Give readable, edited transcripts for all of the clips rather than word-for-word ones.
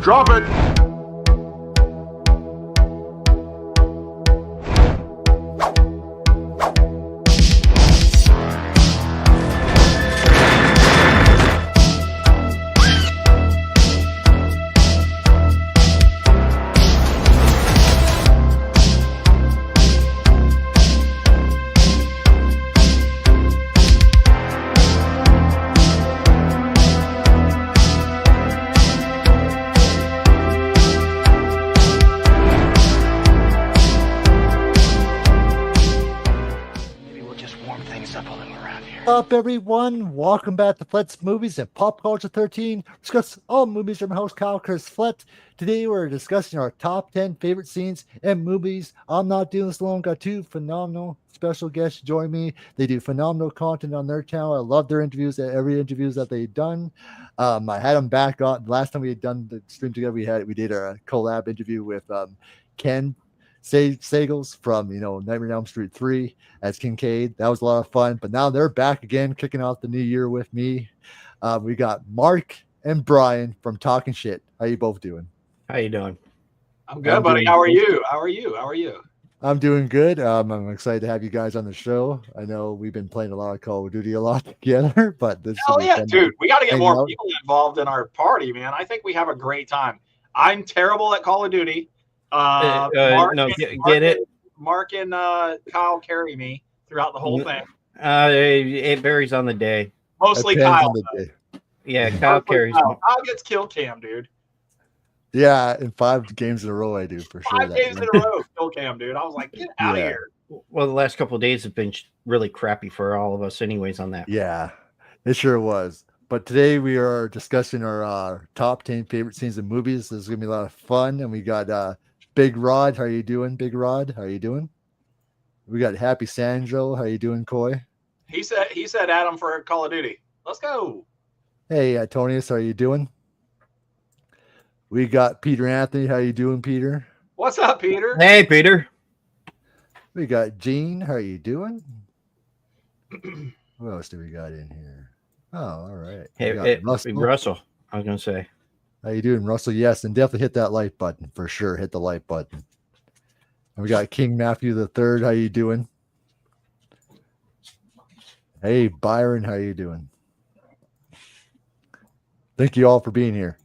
Drop it! Up, everyone? Welcome back to Flett's Movies and Pop Culture 13. Discuss all movies from host Kyle Chris Flett. Today we're discussing our top 10 favorite scenes and movies. I'm not doing this alone. Got two phenomenal special guests join me. They do phenomenal content on their channel. I love their interviews, every interviews that they've done. I had them back on last time we had done the stream together. We did a collab interview with Ken Sagals from Nightmare on Elm Street 3 as Kincaid. That was a lot of fun, but now they're back again, kicking off the new year with me. We got Mark and Brian from Talking Shit. How you both doing? How you doing? I'm good, buddy. How are you? How are you? I'm doing good. I'm excited to have you guys on the show. I know we've been playing a lot of Call of Duty a lot together, but this dude, we got to get more people involved in our party, man. I think we have a great time. I'm terrible at Call of Duty. Mark and Kyle carry me throughout the whole thing. It varies on the day. Mostly Kyle. Yeah, Kyle carries. Kyle gets kill cam, dude. Yeah, in 5 games in a row, I do for sure. 5 games in a row, kill cam, dude. I was like, get out of here. Well, the last couple of days have been really crappy for all of us, anyways. On that. Yeah, it sure was. But today we are discussing our top 10 favorite scenes in movies. This is gonna be a lot of fun, and we got Big Rod. How you doing, Big Rod? How you doing? We got Happy Sandro. How you doing, Coy? He said Adam for Call of Duty. Let's go. Hey, Tonius, how you doing? We got Peter Anthony. How you doing, Peter? What's up, Peter? Hey, Peter. We got Gene. How you doing? What else do we got in here? Oh, all right. Hey, Russell. I was gonna say. How you doing, Russell? Yes, and definitely hit that like button for sure. Hit the like button. And we got King Matthew the Third. How you doing? Hey, Byron. How you doing? Thank you all for being here.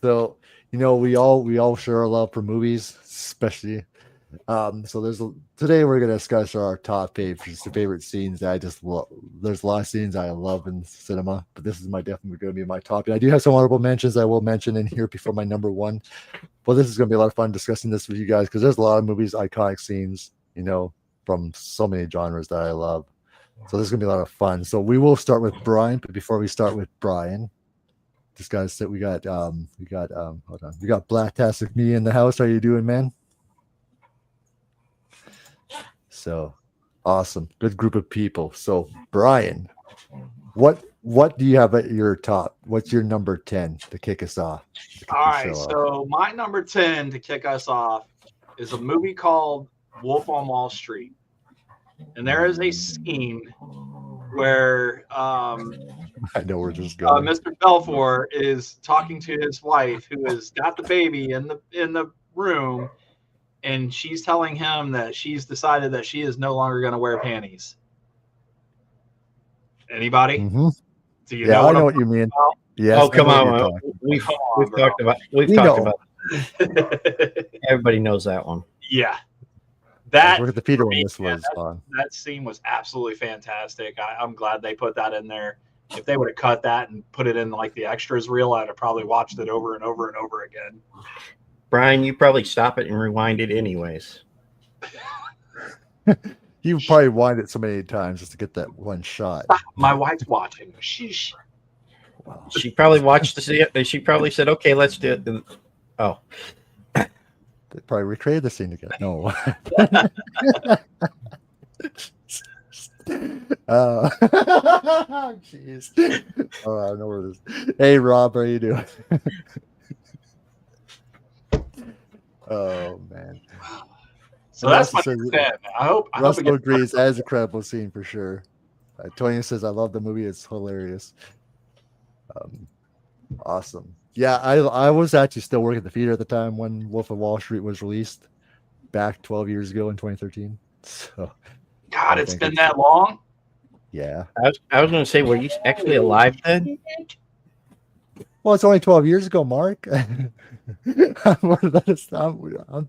So, we all share our love for movies, especially. So today we're gonna discuss our top favorite scenes that I just love. There's a lot of scenes I love in cinema, but this is definitely going to be my top. I do have some honorable mentions I will mention in here before my number one. Well, this is going to be a lot of fun discussing this with you guys because there's a lot of movies, iconic scenes, from so many genres that I love. So this is going to be a lot of fun. So we will start with Brian, but before we start with Brian, just gotta sit. We got hold on. We got Blacktastic Me in the house. How you doing, man? So awesome. Good group of people. So Brian, what do you have at your top? What's your number 10 to kick us off? All right. So my number 10 to kick us off is a movie called Wolf on Wall Street. And there is a scene where I know we're just going. Mr. Belfour is talking to his wife who has got the baby in the room. And she's telling him that she's decided that she is no longer going to wear panties. Anybody? Mm-hmm. Do you know? I know what you mean. Yes. Oh, come on. We've talked about. We've talked about. Everybody knows that one. Yeah. Look at the Peter one. This was fun. That scene was absolutely fantastic. I'm glad they put that in there. If they would have cut that and put it in like the extras reel, I'd have probably watched it over and over and over again. Brian, you probably stop it and rewind it anyways. You probably wind it so many times just to get that one shot. My wife's watching. Sheesh. Wow. She probably watched the. She probably said, "Okay, let's do it." Oh, they probably recreated the scene again. No. Jeez. Oh, I know where this. Hey, Rob, how are you doing? Oh man. So that's my 10. I hope Russell agrees as a credible scene for sure. Tony says, "I love the movie; it's hilarious." Awesome. Yeah, I was actually still working at the theater at the time when Wolf of Wall Street was released back 12 years ago in 2013. So God, I it's think been that long. yeah. I was going to say, were you actually alive then? Well, it's only 12 years ago, Mark. I'm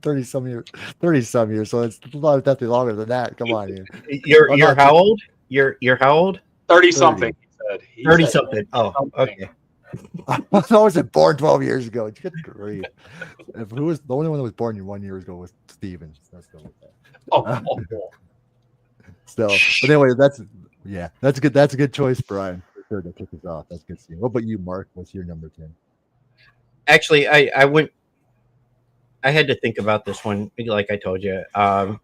30 some years, 30 some years, so it's definitely longer than that. Come on, man. I'm You're not how old? You're how old? 30 30. something. He 30 said something. Oh, something. okay. I wasn't born 12 years ago. Good grief. Who was the only one that was born 1 year ago was Steven. That's the Oh, So, but anyway, that's good. That's a good choice, Brian. For sure to kick us off. That's good. What about you, Mark? What's your number 10? Actually, I went. I had to think about this one, like I told you. Trying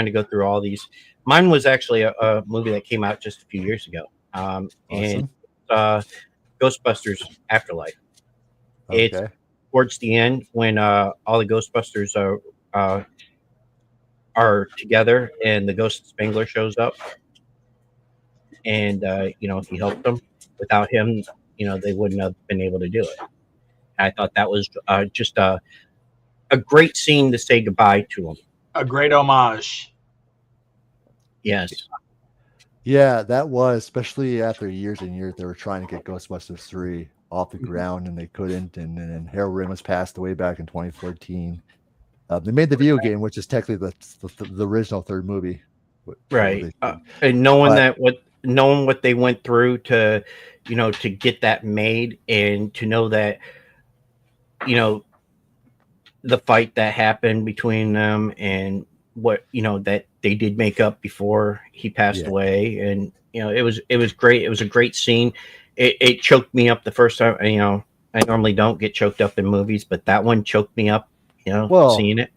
to go through all these. Mine was actually a movie that came out just a few years ago. And Ghostbusters Afterlife. It's Okay. towards the end when all the Ghostbusters are together and the Ghost Spangler shows up, and he helped them. Without him, they wouldn't have been able to do it. I thought that was just a great scene to say goodbye to him. a great homage. Yes. Yeah, that was especially after years and years they were trying to get Ghostbusters 3 off the ground and they couldn't. And then Harold Ramis passed away back in 2014. They made the video game, which is technically the original third movie. Right. And knowing But- knowing what they went through to, to get that made, and to know that, the fight that happened between them, and what, that they did make up before he passed away. And, it was great. It was a great scene. It choked me up the first time. I normally don't get choked up in movies, but that one choked me up, seeing it.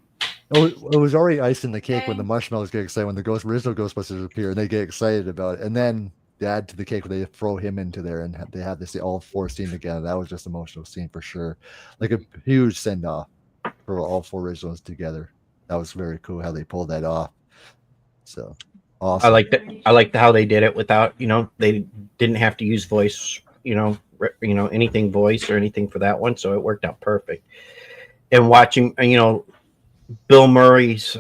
It was already icing the cake when the marshmallows get excited, when the original Ghostbusters appear and they get excited about it. And then they add to the cake when they throw him into there and they have this all four scene together. That was just an emotional scene for sure. Like a huge send off for all four originals together. That was very cool how they pulled that off. So awesome. I liked how they did it without, they didn't have to use voice, anything voice or anything for that one. So it worked out perfect. And watching, Bill Murray's,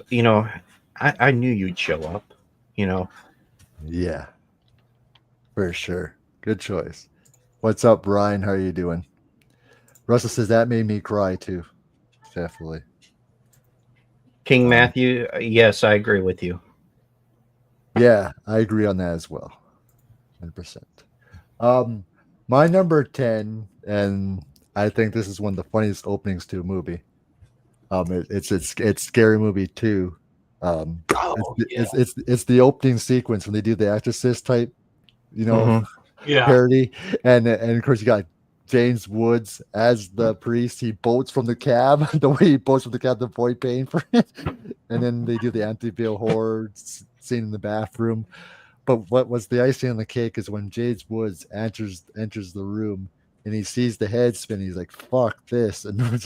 I knew you'd show up, Yeah, for sure. Good choice. What's up, Brian? How are you doing? Russell says that made me cry too. Definitely. King Matthew, yes, I agree with you. Yeah, I agree on that as well. 100%. My number 10, and I think this is one of the funniest openings to a movie. It's Scary Movie 2. It's the opening sequence when they do the Exorcist type, parody, and of course you got James Woods as the priest. He boats from the cab, the way he boats from the cab, the boy paying for it, and then they do the Amityville horror scene in the bathroom. But what was the icing on the cake is when James Woods enters the room and he sees the head spin. He's like, "Fuck this!" And and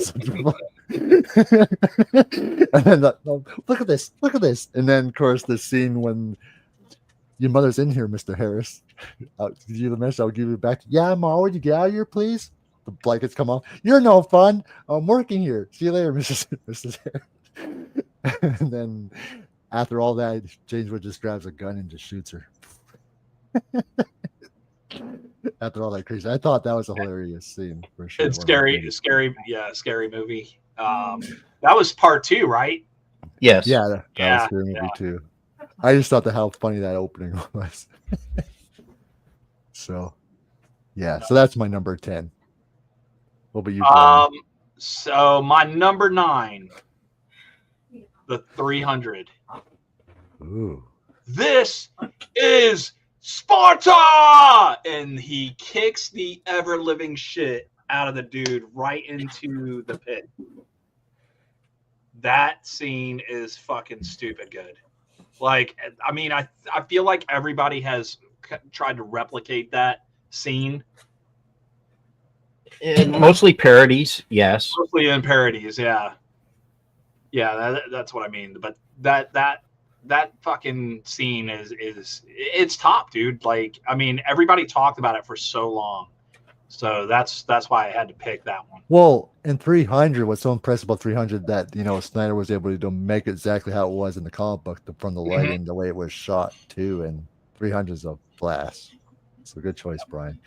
then look at this, and then of course the scene when your mother's in here, Mr. Harris. Did you mention I'll give you back? Yeah, Ma, would you get out of here, please? The blankets come off. You're no fun. I'm working here. See you later, Mrs. Harris. And then after all that, James Wood just grabs a gun and just shoots her. After all that crazy, I thought that was a hilarious scene for sure. It's scary movie. That was part 2, right? Yes. Yeah, that was Scary Movie too. I just thought how funny that opening was. So that's my number 10. What about you, Brian? So my number 9, the 300. Ooh. This is Sparta! And he kicks the ever-living shit out of the dude right into the pit. That scene is fucking stupid good. Like, I mean, I feel like everybody has tried to replicate that scene. And mostly parodies, yes. Mostly in parodies, yeah. Yeah, that's what I mean. But that fucking scene is it's top, dude. Like, I mean, everybody talked about it for so long. So that's why I had to pick that one. Well, in 300, what's so impressive about 300 that Snyder was able to make it exactly how it was in the comic book, from the lighting, the way it was shot too, and 300 is a blast. So good choice, Brian.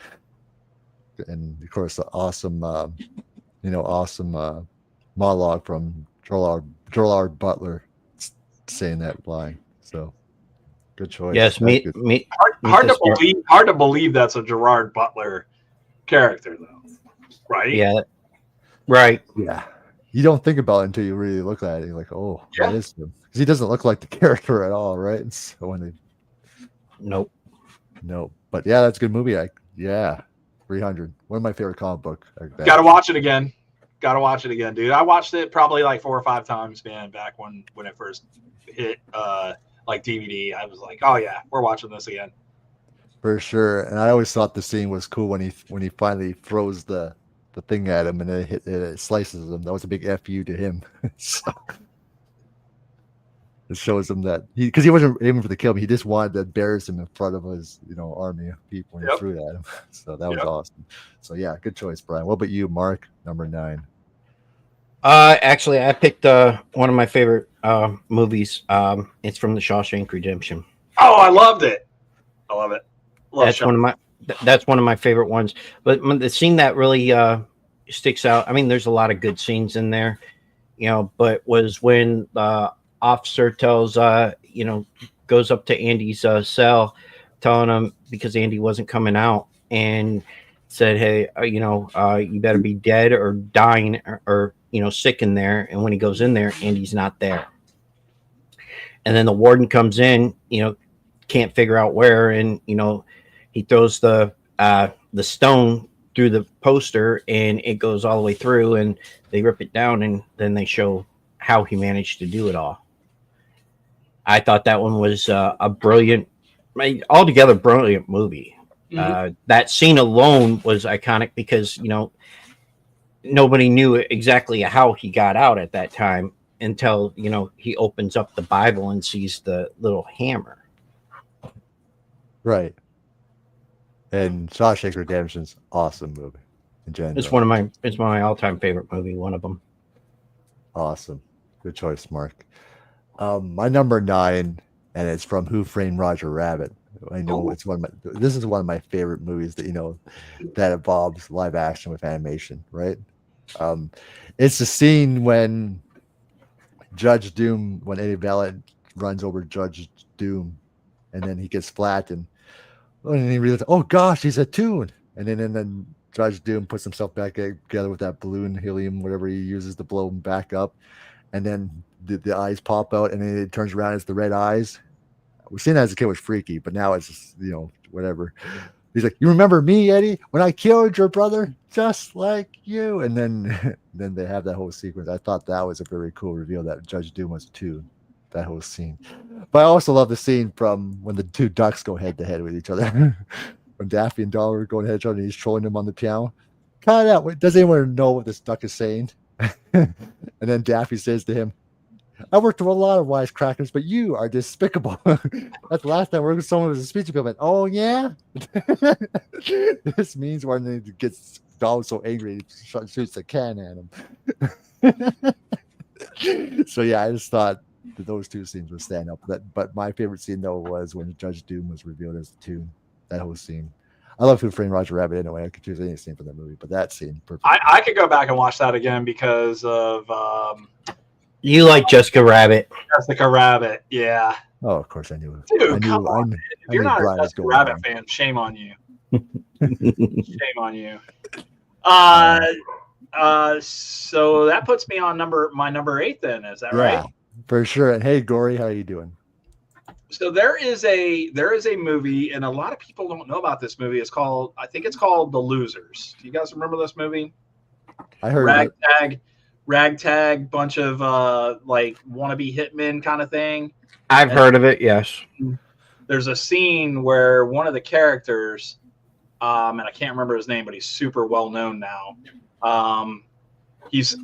And of course, the awesome, awesome monologue from Gerard Butler saying that line. So good choice. Yes, Hard to believe that's a Gerard Butler character, though, right? Yeah, right. Yeah, you don't think about it until you really look at it. You're like, oh, that is him, because he doesn't look like the character at all, right? And so when they, nope. But yeah, that's a good movie. 300, one of my favorite comic book. Gotta watch it again. Dude. I watched it probably like 4 or 5 times, man. Back when it first hit like DVD, I was like, oh yeah, we're watching this again. For sure. And I always thought the scene was cool when he finally throws the thing at him and it slices him. That was a big FU to him. So it shows him that because he wasn't aiming for the kill, he just wanted to embarrass him in front of his army of people when he threw it at him. So that was awesome. So yeah, good choice, Brian. What about you, Mark? Number 9. Actually, I picked one of my favorite movies. It's from The Shawshank Redemption. Oh, I loved it. I love it. That's one of my favorite ones. But the scene that really sticks out, I mean, there's a lot of good scenes in there, but was when the officer tells, goes up to Andy's cell, telling him because Andy wasn't coming out, and said, hey, you better be dead or dying or sick in there. And when he goes in there, Andy's not there. And then the warden comes in, can't figure out where, and he throws the stone through the poster, and it goes all the way through, and they rip it down, and then they show how he managed to do it all. I thought that one was a brilliant, altogether brilliant movie. Mm-hmm. That scene alone was iconic because nobody knew exactly how he got out at that time until he opens up the Bible and sees the little hammer. Right. And Shawshank Redemption's awesome movie in general. It's one of my all-time favorite movie. One of them. Awesome, good choice, Mark. My number 9, and it's from Who Framed Roger Rabbit. I know it's this is one of my favorite movies that involves live action with animation. Right. It's the scene when Eddie Valiant runs over Judge Doom, and then he gets flattened. And he realizes, oh gosh, he's a tune. And then Judge Doom puts himself back together with that balloon, helium, whatever he uses to blow him back up. And then the eyes pop out, and then it turns around, it's the red eyes. We've seen that as a kid was freaky, but now it's just, whatever. He's like, you remember me, Eddie, when I killed your brother, just like you. And then they have that whole sequence. I thought that was a very cool reveal that Judge Doom was a tune. That whole scene. But I also love the scene from when the 2 ducks go head to head with each other. When Daffy and Donald are going head to head and he's trolling them on the piano. Cut it out. Does anyone know what this duck is saying? And then Daffy says to him, I worked with a lot of wisecrackers, but you are despicable. That's the last time I worked with someone with a speech impediment. Oh, yeah? This means when he gets Donald so angry, he shoots a can at him. So, yeah, I just thought that those 2 scenes would stand up. But my favorite scene, though, was when Judge Doom was revealed as the tune. That whole scene. I love Who Framed Roger Rabbit anyway. I could choose any scene from that movie, but that scene, perfect. I could go back and watch that again because of... you like Jessica Rabbit. Jessica Rabbit, yeah. Oh, of course I knew it. Dude, come on. If you're not a Jessica Rabbit fan, shame on you. Shame on you. So that puts me on my number 8 then, is that right? For sure. And hey, Gory, how are you doing? So there is a movie, and a lot of people don't know about this movie. I think it's called The Losers. Do you guys remember this movie? I heard Ragtag, bunch of like wannabe hitmen kind of thing. I've heard of it, yes. There's a scene where one of the characters, and I can't remember his name, but he's super well known now. He's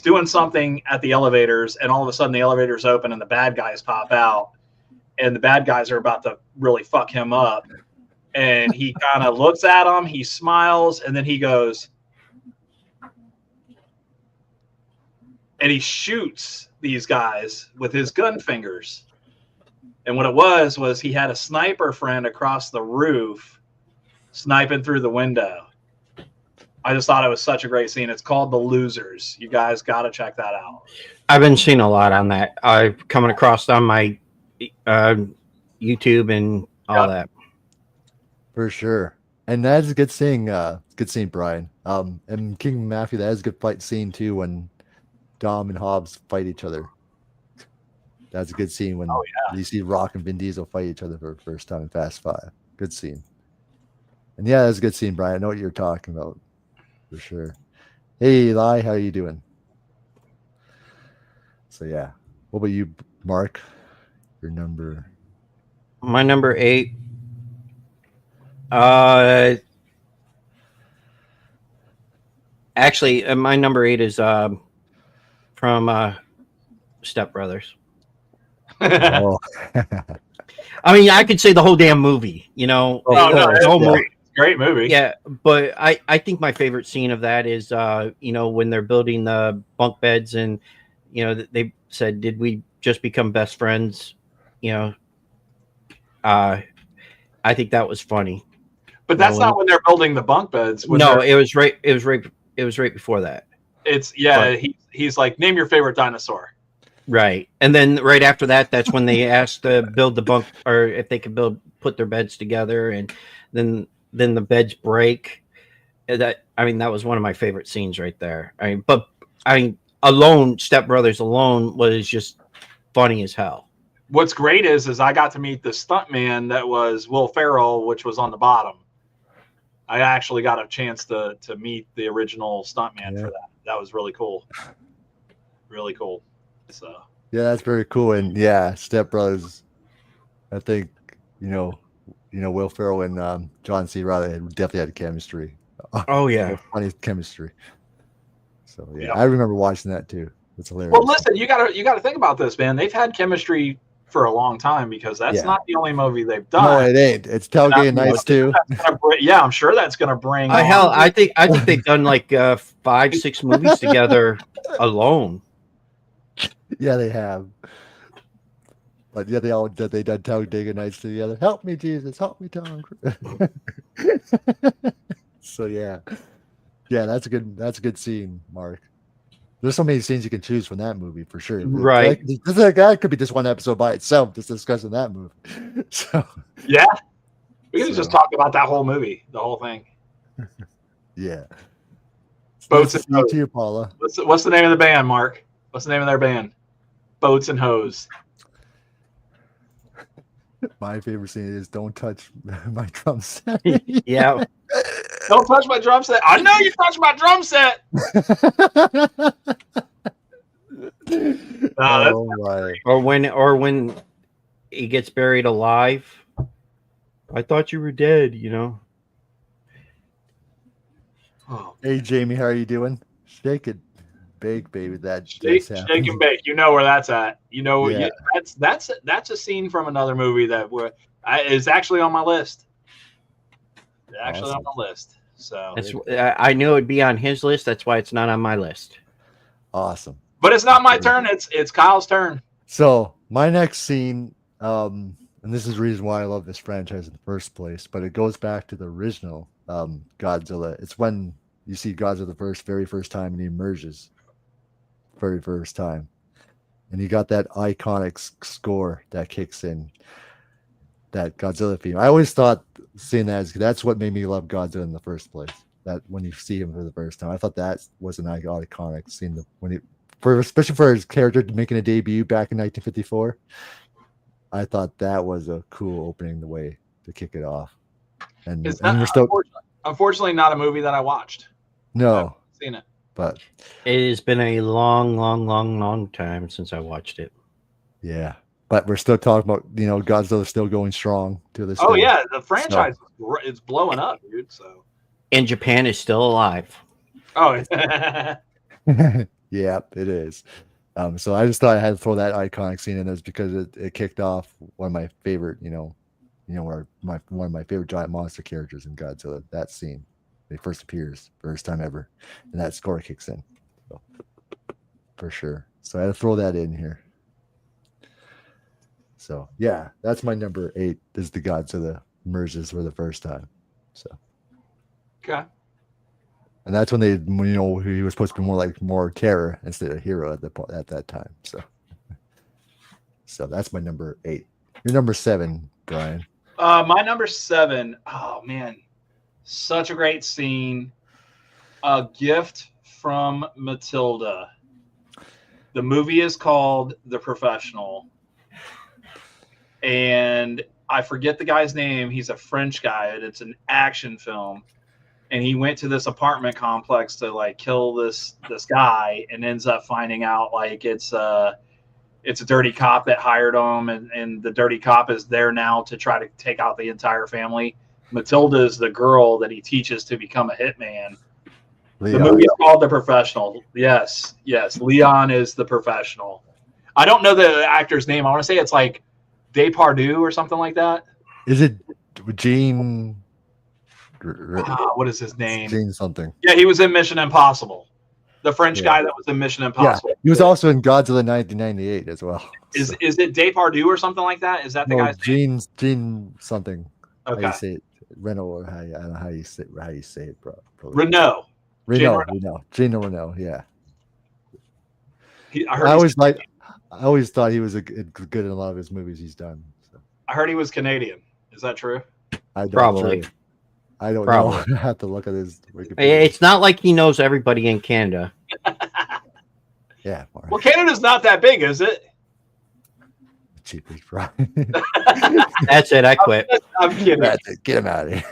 doing something at the elevators, and all of a sudden the elevators open and the bad guys pop out, and the bad guys are about to really fuck him up. And he kind of looks at him, he smiles, and then he goes, and he shoots these guys with his gun fingers. And what it was he had a sniper friend across the roof sniping through the window. I just thought it was such a great scene. It's called The Losers. You guys got to check that out. I've been seeing a lot on that. I've coming across on my YouTube and all that. For sure. And that's a good scene, Brian. And King Matthew, that is a good fight scene too when Dom and Hobbs fight each other. That's a good scene when you see Rock and Vin Diesel fight each other for the first time in Fast Five. Good scene. And yeah, that's a good scene, Brian. I know what you're talking about. For sure. Hey, Eli, how are you doing? So yeah. What about you, Mark? Your number? My number 8. Actually, my number 8 is from Step Brothers. Oh. I mean, I could say the whole damn movie, you know. The whole movie. Great movie. Yeah, but I think my favorite scene of that is, you know, when they're building the bunk beds and, you know, they said, did we just become best friends? You know, I think that was funny. But that's not when they're building the bunk beds. No, it was right before that. It's he's like, name your favorite dinosaur. Right. And then right after that, that's when they asked to build the bunk, or if they could put their beds together, and then the beds break. That was one of my favorite scenes right there. Step Brothers alone was just funny as hell. What's great is I got to meet the stuntman that was Will Ferrell, which was on the bottom. I actually got a chance to meet the original stuntman for that. That was really cool. Really cool. So yeah, that's very cool. And yeah, Step Brothers, I think, you know, Will Ferrell and John C. Reilly definitely had chemistry. Oh yeah, funny chemistry. So yeah, I remember watching that too. It's hilarious. Well, listen, you gotta think about this, man. They've had chemistry for a long time because that's not the only movie they've done. No, it ain't. It's Tailgate Nights too. I'm sure that's gonna bring. Hell, I think they've done like 5-6 movies together alone. Yeah, they have. But yeah, they done Tailgate Nights together. Help me, Jesus! Help me, Tom. So yeah, that's a good scene, Mark. There's so many scenes you can choose from that movie for sure. Right. That could be just one episode by itself, just discussing that movie. So yeah, we can just talk about that whole movie, the whole thing. Yeah. Boats and Hose. You, Paula. What's the name of the band, Mark? What's the name of their band? Boats and Hose. My favorite scene is "Don't touch my drum set." Yeah. Don't touch my drum set. I know you touched my drum set. Or when he gets buried alive. I thought you were dead, you know. Oh. Hey Jamie, how are you doing? Shake it, bake, baby. Shake and bake. You know where that's at. You know, that's a scene from another movie that is actually on my list. Actually on the list. So I knew it'd be on his list. That's why it's not on my list. Awesome. But it's not my turn. It's Kyle's turn. So my next scene, and this is the reason why I love this franchise in the first place, but it goes back to the original Godzilla. It's when you see Godzilla the very first time, and he emerges very first time, and you got that iconic score that kicks in. That Godzilla theme. I always thought seeing that's what made me love Godzilla in the first place. That when you see him for the first time, I thought that was an iconic scene. Especially for his character making a debut back in 1954, I thought that was a cool opening the way to kick it off. And we're still unfortunately not a movie that I watched. No, I've seen it, but it has been a long time since I watched it. Yeah. But we're still talking about, Godzilla's still going strong to this day. Oh, yeah. The franchise is blowing up, dude. So, and Japan is still alive. Oh, yeah, it is. So I just thought I had to throw that iconic scene in there because it kicked off one of my favorite, where one of my favorite giant monster characters in Godzilla. That scene, when he first appears, first time ever, and that score kicks in, so, for sure. So I had to throw that in here. So yeah, that's my number 8. Is the Godzilla emerges for the first time. So Okay. and that's when they, he was supposed to be more terror instead of hero at that time. So that's my number 8. Your number 7, Brian. My number 7. Oh man, such a great scene. A gift from Matilda. The movie is called The Professional, and I forget the guy's name. He's a French guy, and it's an action film. And he went to this apartment complex to like kill this guy, and ends up finding out like it's a dirty cop that hired him, and the dirty cop is there now to try to take out the entire family. Matilda is the girl that he teaches to become a hitman. Leon. The movie is called The Professional. Yes. Leon is the professional. I don't know the actor's name. I want to say it's like Depardieu or something like that. Is it Gene? What is his name? Gene something. Yeah, he was in Mission Impossible. The French guy that was in Mission Impossible. Yeah, he was also in Godzilla 1998 as well. Is it Depardieu or something like that? Is that the guy's name? Gene something. Okay. How you say it? Renault, or I don't know how you say it, bro. Renault. Gene Renault. Yeah. I always thought he was good in a lot of his movies he's done. So. I heard he was Canadian. Is that true? Probably. I don't know. I have to look at his Wikipedia. It's not like he knows everybody in Canada. Yeah. Well, Canada's not that big, is it? Cheapers, Brian. That's it. I quit. I'm kidding. That's it. Get him out of here.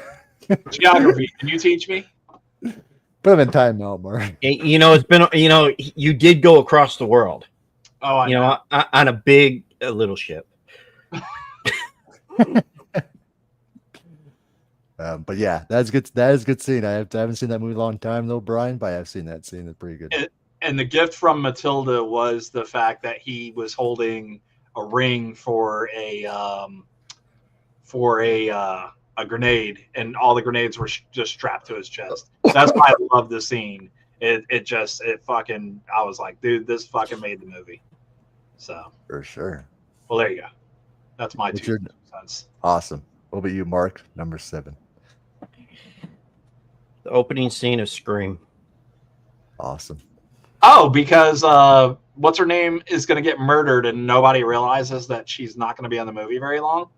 Geography. Can you teach me? Put him in time now, Mark. It's been. You did go across the world. Oh, I know. On a little ship. But yeah, that's good. That is a good scene. I haven't seen that movie in a long time though, Brian. But I have seen that scene. It's pretty good. And the gift from Matilda was the fact that he was holding a ring for a grenade, and all the grenades were just strapped to his chest. That's why I love the scene. I was like, dude, this fucking made the movie. So For sure. Well, there you go. That's my 2 cents. Awesome. What about you, Mark? Number 7. The opening scene of Scream. Awesome. Oh, because what's her name is going to get murdered, and nobody realizes that she's not going to be on the movie very long.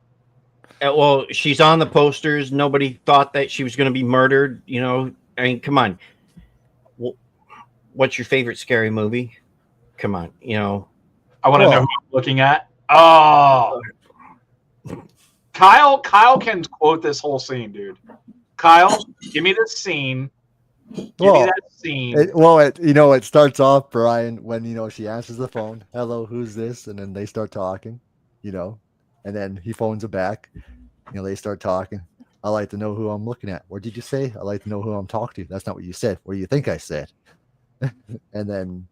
Well, she's on the posters. Nobody thought that she was going to be murdered. I mean, come on. What's your favorite scary movie? Come on. I want to know who I'm looking at. Oh, Kyle can quote this whole scene, dude. Kyle, give me this scene. Give me that scene. It starts off, Brian, when she answers the phone. Hello, who's this? And then they start talking. And then he phones her back. They start talking. I like to know who I'm looking at. What did you say? I like to know who I'm talking to. That's not what you said. What do you think I said? And then,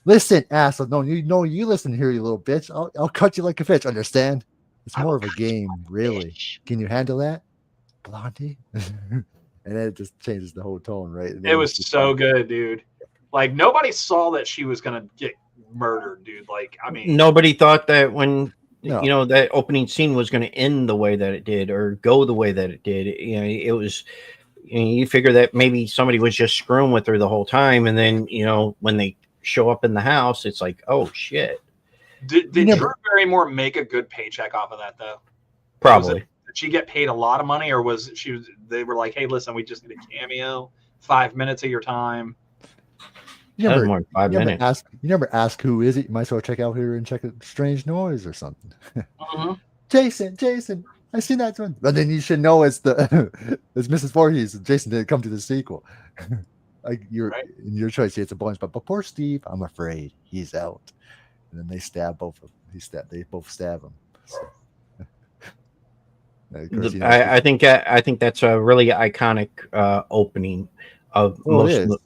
listen, asshole. No, you listen here, you little bitch. I'll cut you like a fish. Understand? It's more of a game, really. Can you handle that, Blondie? And then it just changes the whole tone, right? It was so good, dude. Like, nobody saw that she was gonna get murdered, dude. Like, I mean, nobody thought that when that opening scene was going to end the way that it did or go the way that it did. It was. You figure that maybe somebody was just screwing with her the whole time, and then when they show up in the house, it's like, oh shit. Did Drew Barrymore make a good paycheck off of that though? Probably. Did she get paid a lot of money, or they were like, hey, listen, we just need a cameo, 5 minutes of your time? You never ask who is it? You might as well check out here and check a strange noise or something. Mm-hmm. Jason, I seen that one. But then you should know it's Mrs. Voorhees. Jason didn't come to the sequel. In your choice, it's a bonus. But poor Steve, I'm afraid he's out. And then they stab both of them. They both stab him. So. I think that's a really iconic opening of most.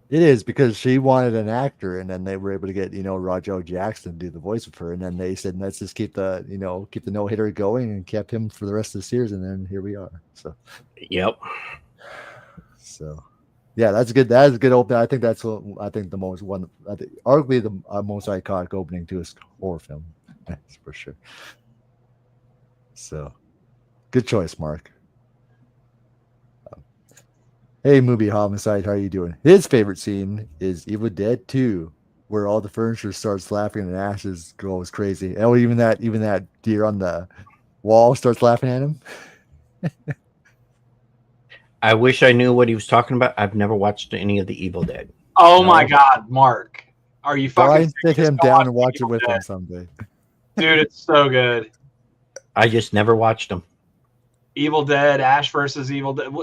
It is because she wanted an actor, and then they were able to get Roger Jackson to do the voice of her, and then they said let's just keep the no hitter going, and kept him for the rest of the series, and then here we are. Yep. So yeah, that's good. That is a good opening. I think that's what I think the most one. I think arguably the most iconic opening to a horror film. That's for sure. So good choice, Mark. Hey, movie homicide, how are you doing? His favorite scene is Evil Dead 2, where all the furniture starts laughing and ashes goes crazy. Oh, even that deer on the wall starts laughing at him. I wish I knew what he was talking about. I've never watched any of the Evil Dead. Oh my God, Mark. Are you fucking Brian, sit serious? him Go down watch and watch it Evil with Dead. him someday. Dude, it's so good. I just never watched them. Evil Dead, Ash versus Evil Dead.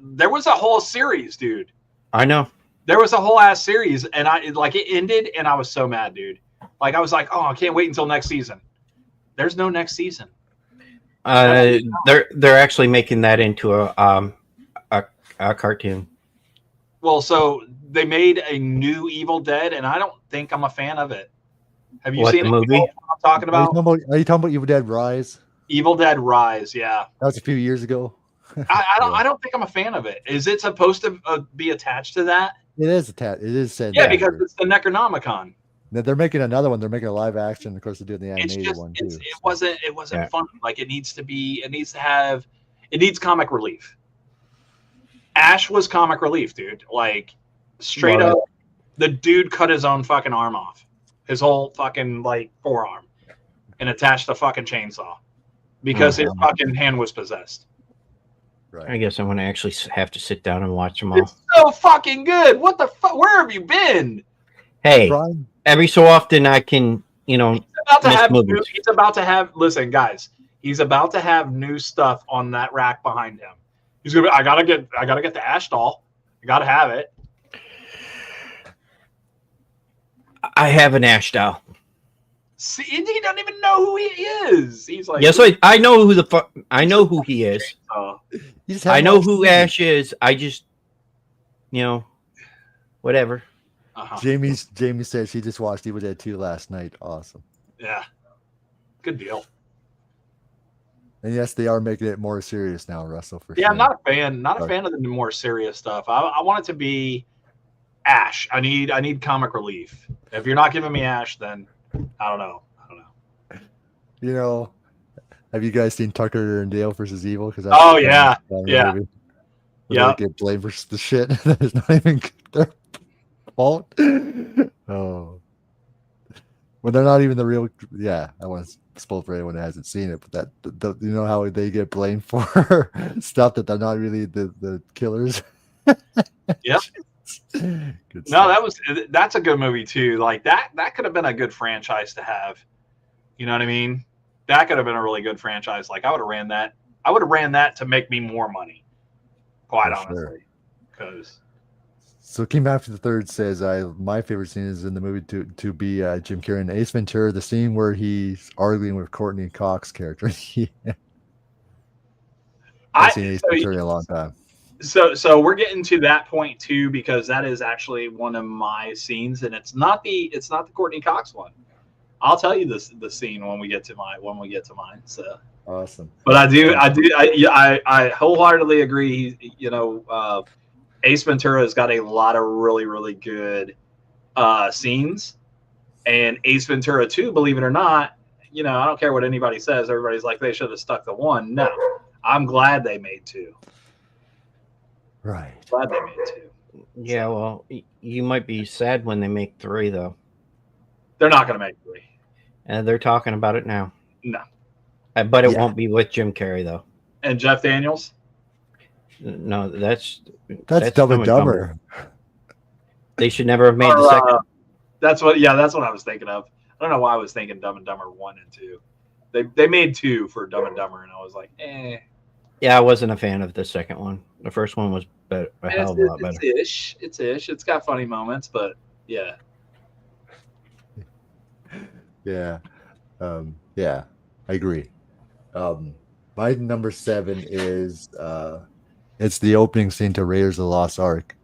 There was a whole series, dude. I know. There was a whole ass series, and it ended, and I was so mad, dude. Like I was like, oh, I can't wait until next season. There's no next season. They're actually making that into a cartoon. Well, so they made a new Evil Dead, and I don't think I'm a fan of it. Have you seen the it? movie? You know what I'm talking about? Are you talking about Evil Dead Rise? Evil Dead Rise, yeah. That was a few years ago. I don't think I'm a fan of it. Is it supposed to be attached to that? It is attached. It is said. Yeah, because it's the Necronomicon. They're making another one. They're making a live action. Of course, they're doing the animated one too. It wasn't fun. Like it needs comic relief. Ash was comic relief, dude. Like straight up, the dude cut his own fucking arm off, his whole fucking like forearm, and attached a fucking chainsaw because his fucking hand was possessed. Right. I guess I'm going to actually have to sit down and watch them all. It's so fucking good. What the fuck? Where have you been? Hey, Brian? Every so often I can, He's about to have. Listen, guys. He's about to have new stuff on that rack behind him. He's gonna. I gotta get the Ash doll. I gotta have it. I have an Ash doll. See, he doesn't even know who he is. He's like, yes, I know who I know who he is. I know who Ash is. I just, whatever. Jamie says she just watched Evil Dead 2 last night. Awesome. Yeah. Good deal. And yes, they are making it more serious now, Russell. For yeah, sure. I'm not a fan. Not a fan of the more serious stuff. I want it to be Ash. I need comic relief. If you're not giving me Ash, then I don't know. Have you guys seen Tucker and Dale versus Evil? Because yeah. They get blamed for the shit that is not even their fault. Oh, when they're not even the real. Yeah, I want to spoil for anyone that hasn't seen it, but how they get blamed for stuff that they're not really the killers. Yep. That's a good movie too. Like that could have been a good franchise to have. You know what I mean? That could have been a really good franchise. Like I would have ran that. I would have ran that to make me more money. Quite honestly, because. So King After the Third says, my favorite scene is in the movie to be Jim Carrey and Ace Ventura, the scene where he's arguing with Courtney Cox's character. I've seen Ace Ventura in a long time. So we're getting to that point too, because that is actually one of my scenes, and it's not the Courtney Cox one. I'll tell you the scene when we get to mine. So awesome. But I wholeheartedly agree. Ace Ventura has got a lot of really, really good scenes, and Ace Ventura 2, believe it or not, I don't care what anybody says. Everybody's like they should have stuck to 1. No, I'm glad they made 2. Right. Glad they made 2. Yeah, well, you might be sad when they make 3, though. They're not going to make 3. And they're talking about it now. No. But it won't be with Jim Carrey, though. And Jeff Daniels? No, that's Dumb and Dumber. They should never have made the second. That's what I was thinking of. I don't know why I was thinking Dumb and Dumber 1 and 2. They made 2 for Dumb and Dumber, and I was like, eh. Yeah, I wasn't a fan of the second one. The first one was a hell of a lot better. It's ish. It's got funny moments, but yeah. Yeah. Yeah, I agree. My number 7 is it's the opening scene to Raiders of the Lost Ark.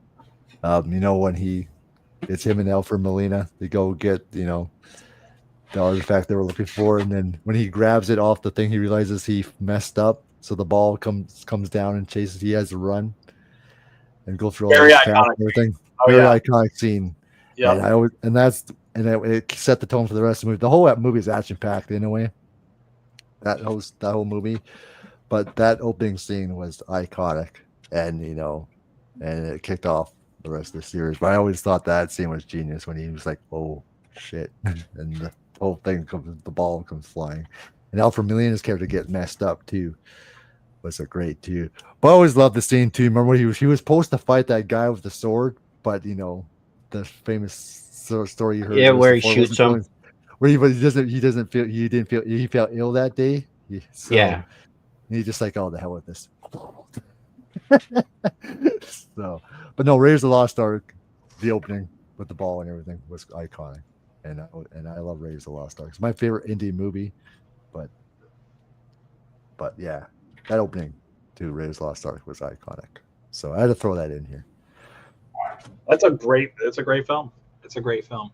When it's him and Alfred Molina, they go get, the artifact they were looking for, and then when he grabs it off the thing, he realizes he messed up, so the ball comes down and chases. He has to run and go through all Very this trap iconic. and everything. Oh, Very yeah. iconic scene. Yeah. It set the tone for the rest of the movie. The whole movie is action packed in a way. That whole movie, but that opening scene was iconic, and and it kicked off the rest of the series. But I always thought that scene was genius when he was like, "Oh shit," and the whole the ball comes flying, and Alfred Molina's character get messed up too. Was a great too. But I always loved the scene too. Remember when he was supposed to fight that guy with the sword, but the famous story you heard. Yeah, was where the he sword shoots wasn't him. going- Where he felt ill that day. Yeah. And he's just like, oh, the hell with this. But no, Raiders of the Lost Ark, the opening with the ball and everything was iconic, and I love Raiders of the Lost Ark. It's my favorite indie movie, but yeah, that opening to Raiders of the Lost Ark was iconic. So I had to throw that in here. It's a great film. It's a great film.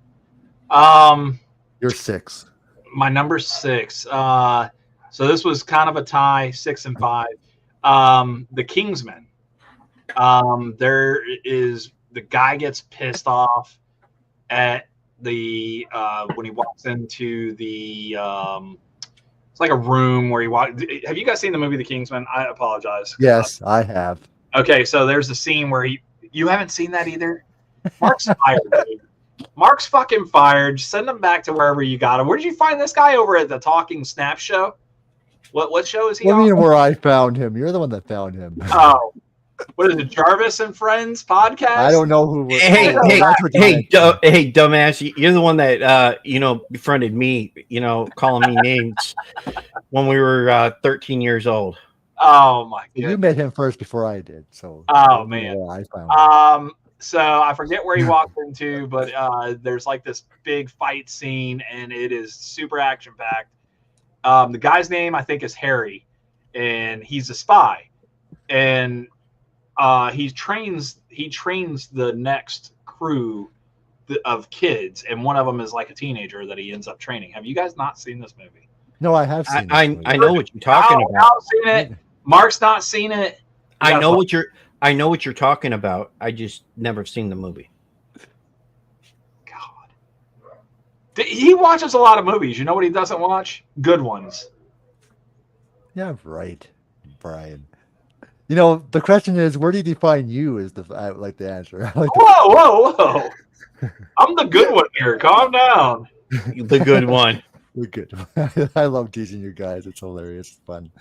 You're 6. My number 6. So this was kind of a tie, 6 and 5. The Kingsman. There is the guy gets pissed off at the when he walks into the it's like a room where he walks. Have you guys seen the movie The Kingsman? I apologize. Yes, I have. Okay, so there's a scene where you haven't seen that either. Mark's fired, dude. Mark's fucking fired. Send him back to wherever you got him. Where did you find this guy? Over at the Talking Snap show? What show is he What do on? you mean where I found him? You're the one that found him. Oh, what is it? Jarvis and Friends podcast? I don't know who. Hey, dumbass! You're the one that befriended me. Calling me names when we were 13 years old. Oh my god! You met him first before I did, so. Oh man! Yeah, I found him. So I forget where he walked into, but there's like this big fight scene, and it is super action packed. The guy's name I think is Harry, and he's a spy, and he trains the next crew of kids, and one of them is like a teenager that he ends up training. Have you guys not seen this movie? No, I have seen. I know what you're talking about. I've seen it. Mark's not seen it. I know what you're talking about. I just never seen the movie. God, he watches a lot of movies. You know what he doesn't watch? Good ones. Yeah, right, Brian. The question is, where do you define you? I like the answer. Whoa! I'm the good one here. Calm down. The good one. We're good. I love teasing you guys. It's hilarious. It's fun.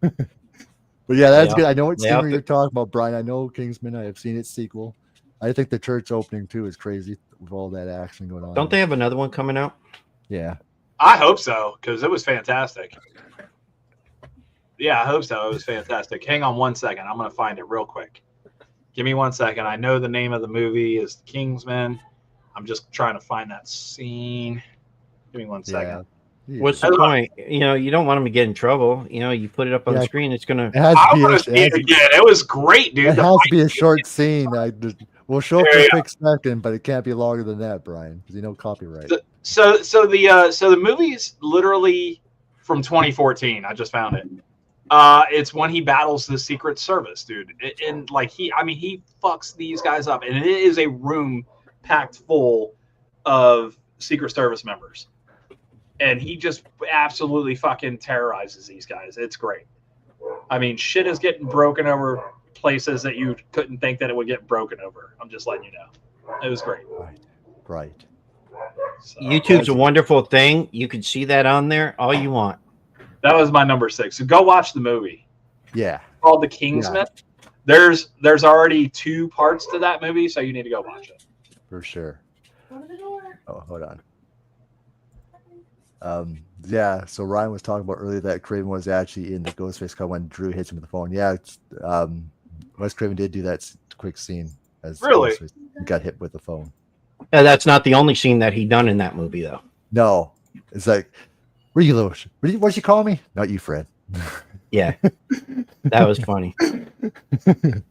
But yeah, that's good. I know what scene you're talking about, Brian. I know Kingsman. I have seen its sequel. I think the church opening too is crazy with all that action going on. Don't they have another one coming out? Yeah. I hope so, because it was fantastic. Yeah, I hope so. It was fantastic. Hang on one second. I'm going to find it real quick. Give me 1 second. I know the name of the movie is Kingsman. I'm just trying to find that scene. Give me 1 second. Yeah. What's the point? You don't want them to get in trouble. You put it up on the screen. It's gonna. It has I to want to see it again. It was great, dude. It has to be a short scene. We'll show up for a quick second, but it can't be longer than that, Brian, because copyright. So the movie's literally from 2014. I just found it. It's when he battles the Secret Service, dude, and like he fucks these guys up, and it is a room packed full of Secret Service members. And he just absolutely fucking terrorizes these guys. It's great. I mean, shit is getting broken over places that you couldn't think that it would get broken over. I'm just letting you know. It was great. Right. So, YouTube's a wonderful thing. You can see that on there all you want. that was my number 6. So go watch the movie. Yeah. It's called The Kingsman. Yeah. There's already 2 parts to that movie, so you need to go watch it. For sure. Oh, hold on. Yeah, so Ryan was talking about earlier that Craven was actually in the Ghostface car when Drew hits him with the phone. Yeah, Wes Craven did do that quick scene as really Ghostface got hit with the phone. Yeah, that's not the only scene that he done in that movie, though. No, it's like, what'd you call me? Not you, Fred. Yeah, that was funny.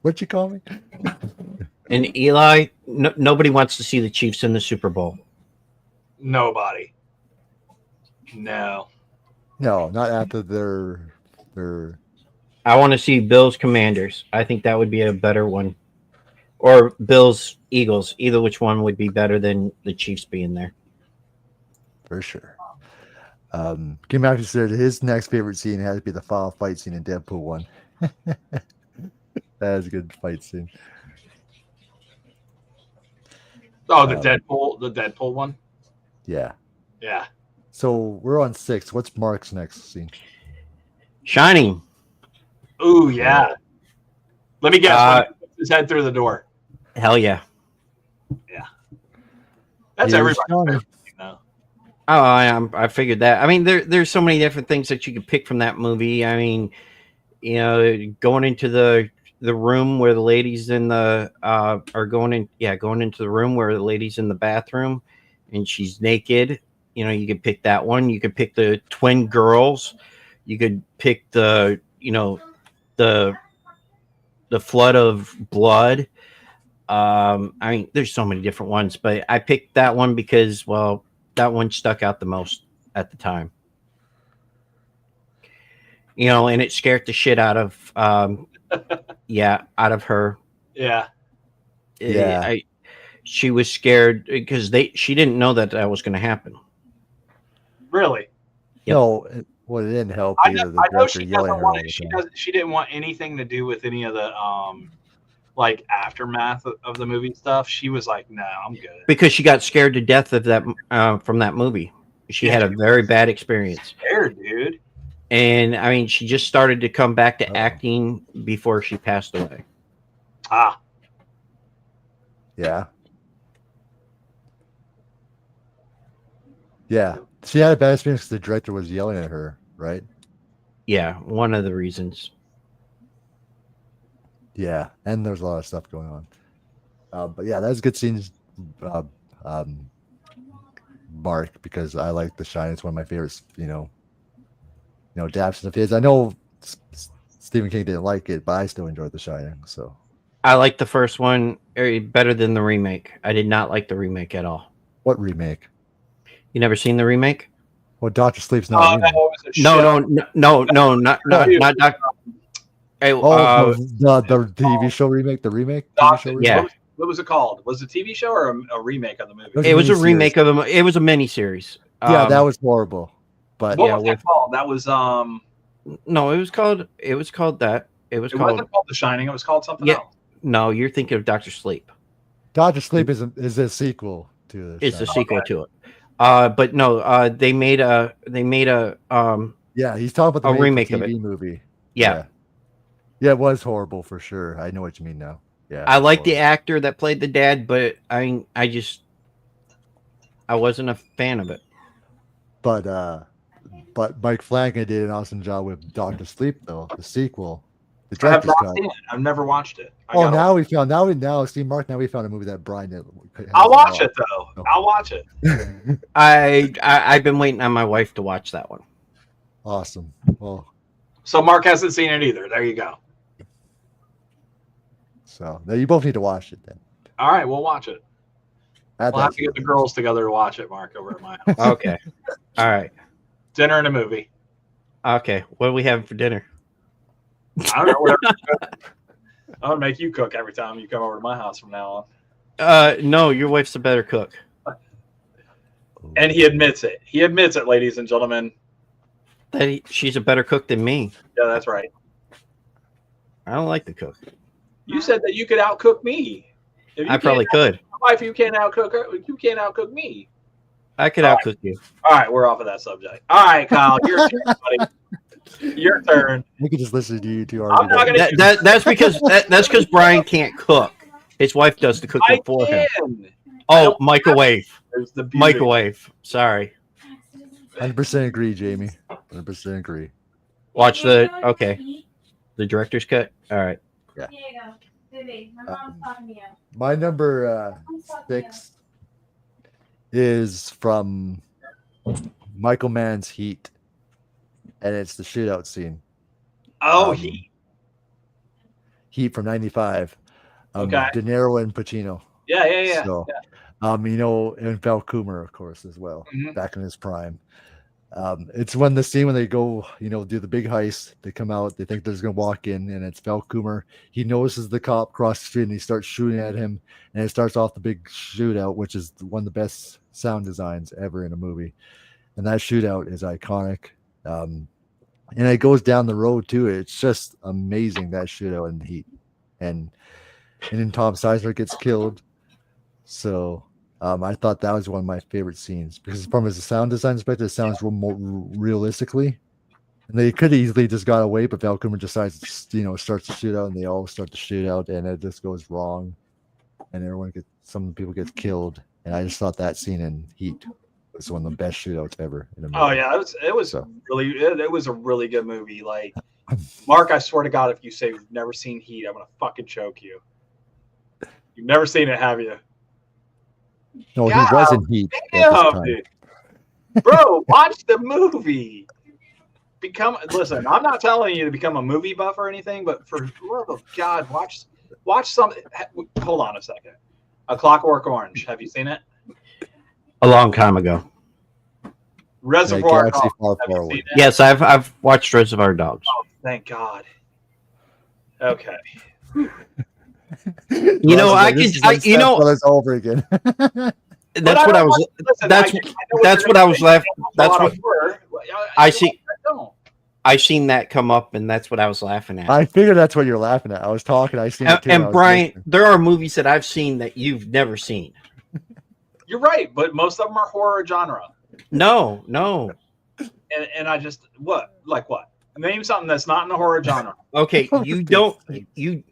What'd you call me? And Eli, nobody wants to see the Chiefs in the Super Bowl. Nobody. No. No, not after their. I want to see Bills Commanders. I think that would be a better one. Or Bills Eagles. Either which one would be better than the Chiefs being there. For sure. Kim Matthews said his next favorite scene has to be the final fight scene in Deadpool 1. That is a good fight scene. Oh, the Deadpool one? Yeah. Yeah. So we're on 6. What's Mark's next scene? Shining. Ooh, yeah. Let me guess. When he puts his head through the door. Hell yeah. Yeah. That's Here's everybody's Johnny. favorite thing, though. Oh, I figured that. I mean, there's so many different things that you could pick from that movie. I mean, you know, going into the room where the ladies in the going into the room where the ladies in the bathroom and she's naked. You know, you could pick that one. You could pick the twin girls. You could pick the flood of blood. I mean, there's so many different ones, but I picked that one because, well, that one stuck out the most at the time. You know, and it scared the shit out of, out of her. Yeah. Yeah. She was scared because she didn't know that was going to happen. Really? Yep. No, it didn't help I either. know, The I know director she yelling doesn't at her all want the it. time. She didn't want anything to do with any of the like aftermath of the movie stuff. She was like, "No, I'm good." Because she got scared to death of that from that movie. She had a very bad experience. Scared, dude. And I mean, she just started to come back to acting before she passed away. Ah. Yeah. Yeah. She had a bad experience because the director was yelling at her, right? Yeah, one of the reasons. Yeah, and there's a lot of stuff going on. But yeah, that's good scenes, Mark, because I like The Shining. It's one of my favorites. Adaptations of his. I know Stephen King didn't like it, but I still enjoyed The Shining. So I like the first one better than the remake. I did not like the remake at all. What remake? You never seen the remake? Well, Doctor Sleep's not. No, not Doctor. Hey, the TV show remake. The remake. TV show remake? Yeah. What was it called? Was it a TV show or a remake of the movie? It was a remake of a. It was a miniseries. Yeah, that was horrible. But what was that called? That was No, it was called that. It was called. It wasn't called The Shining. It was called something else. No, you're thinking of Doctor Sleep. Doctor Sleep is a sequel to. It's a sequel to it. But no, they made a. Yeah, he's talking about the remake TV of it. movie. Yeah. Yeah, it was horrible for sure. I know what you mean now. Yeah, I like the actor that played the dad, but I wasn't a fan of it. But Mike Flanagan did an awesome job with Doctor Sleep, though the sequel. The director's cut. I've never watched it. Now we found a movie that Brian did. I'll watch it though. I'll watch it. I've been waiting on my wife to watch that one. Awesome. Well, so Mark hasn't seen it either. There you go. So now you both need to watch it then. All right, we'll watch it. We'll have to get the girls together to watch it, Mark, over at my house. Okay. All right. Dinner and a movie. Okay. What are we having for dinner? I don't know. Whatever. I'm gonna make you cook every time you come over to my house from now on. No, your wife's a better cook. And he admits it. He admits it, ladies and gentlemen. That she's a better cook than me. Yeah, that's right. I don't like to cook. You said that you could outcook me. I probably could. My wife, you can't outcook her. You can't outcook me. I could outcook you. All right, we're off of that subject. All right, Kyle, your turn, buddy. Your turn. We could just listen to you two. That's because Brian can't cook. His wife does the cooking for him. Oh, microwave. Microwave. Sorry. 100% agree, Jamie. 100% agree. Watch the director's cut. All right. Yeah. My number 6 is from Michael Mann's Heat, and it's the shootout scene. Oh, Heat from '95. Okay. De Niro and Pacino. Yeah. So, and Val Kilmer, of course, as well, Mhm. back in his prime. It's when the scene when they go, do the big heist. They come out, they think they're going to walk in, and it's Val Kilmer. He notices the cop cross the street, and he starts shooting at him, and it starts off the big shootout, which is one of the best sound designs ever in a movie. And that shootout is iconic. And it goes down the road too. It's just amazing, that shootout in Heat. And then Tom Sizemore gets killed. So I thought that was one of my favorite scenes because from a sound design perspective, it sounds more realistically. And they could easily just got away, but Val Kilmer decides to, starts to shoot out, and they all start to shoot out, and it just goes wrong, and some people get killed. And I just thought that scene in Heat was one of the best shootouts ever in a movie. Oh yeah, it was a really good movie. Like, Mark, I swear to God, if you say you've never seen Heat, I'm gonna fucking choke you. You've never seen it, have you? No, God, he was in Heat at this Damn, time. dude. Bro, watch the movie. Listen, I'm not telling you to become a movie buff or anything, but for the love of God, watch something. Hold on a second. A Clockwork Orange. Have you seen it? A long time ago. Reservoir Galaxy Dogs. Far, Have you Far seen Away. it? Yes, I've watched Reservoir Dogs. Oh, thank God. Okay. You know, I could, you know, Brothers over again. that's what I was. That's what I was laughing. That's what I see. I seen that come up, and that's what I was laughing at. I figured that's what you're laughing at. I was talking. I seen it too. And Brian, there are movies that I've seen that you've never seen. You're right, but most of them are horror genre. No. And I just like what? Name something that's not in the horror genre. Okay, you don't. You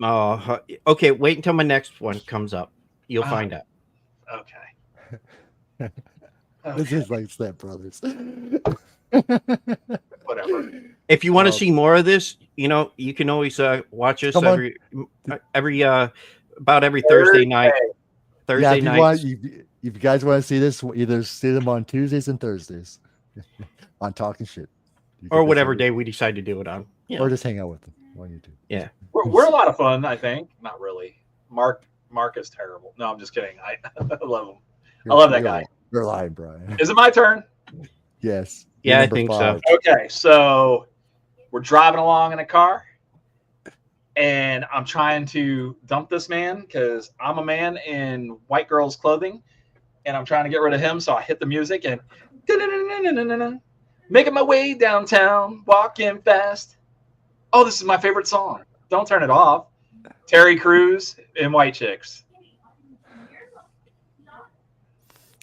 okay? Wait until my next one comes up. You'll find out. Okay. This is like Step Brothers. Whatever. If you want to see more of this, you can always watch us every about every Thursday night. Thursday night. If you guys want to see this, either see them on Tuesdays and Thursdays on Talking Shit, or whatever day we decide to do it on, or just hang out with them on YouTube. Yeah, we're a lot of fun. I think not really. Mark is terrible. No, I'm just kidding. I love him. I love that guy. You're lying, Brian. Is it my turn? Yes. Yeah, I think so. Okay, so we're driving along in a car, and I'm trying to dump this man because I'm a man in white girl's clothing, and I'm trying to get rid of him. So I hit the music and making my way downtown, walking fast. Oh, this is my favorite song. Don't turn it off. Terry Crews and White Chicks.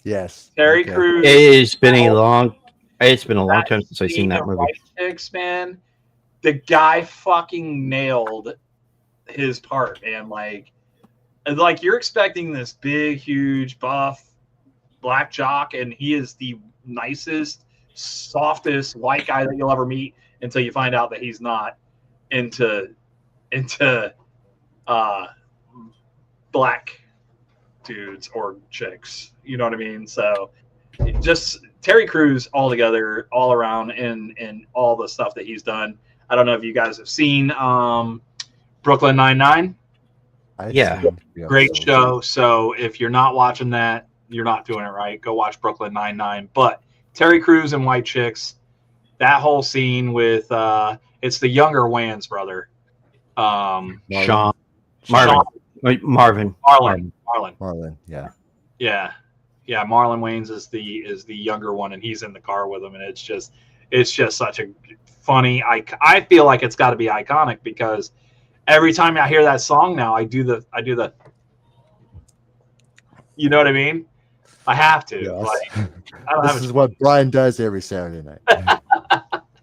Yes. Terry Crews. It's been a long time since I've seen that movie. White Chicks, man. The guy fucking nailed his part, man. Like you're expecting this big, huge, buff black jock, and he is the nicest, softest white guy that you'll ever meet until you find out that he's not into black dudes or chicks. You know what I mean? So just Terry Crews all together, all around in all the stuff that he's done. I don't know if you guys have seen Brooklyn Nine-Nine. Yeah. Great show. So if you're not watching that, you're not doing it right. Go watch Brooklyn Nine-Nine. But Terry Crews and White Chicks, that whole scene with it's the younger Wayans brother. Marvin. Yeah. Marlon Wayans is the younger one, and he's in the car with him, and it's just such a funny. I feel like it's got to be iconic because every time I hear that song now, I do the. You know what I mean? I have to. Yes. This is what Brian does every Saturday night.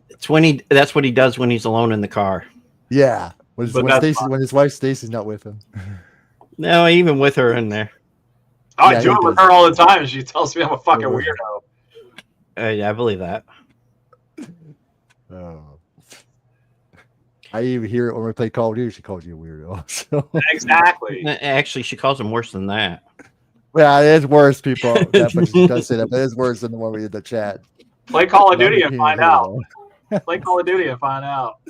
That's what he does when he's alone in the car. Yeah, when his wife Stacy's not with him. No, even with her in there. I do it with her all the time. She tells me I'm a fucking weirdo. Yeah, I believe that. Oh. I even hear it when we play Call of Duty. She calls you a weirdo. So. Exactly. Actually, she calls him worse than that. Yeah, it is worse, people. But she does say that, but it is worse than the one we did in the chat. Play Call of Duty and find out. Play Call of Duty and find out.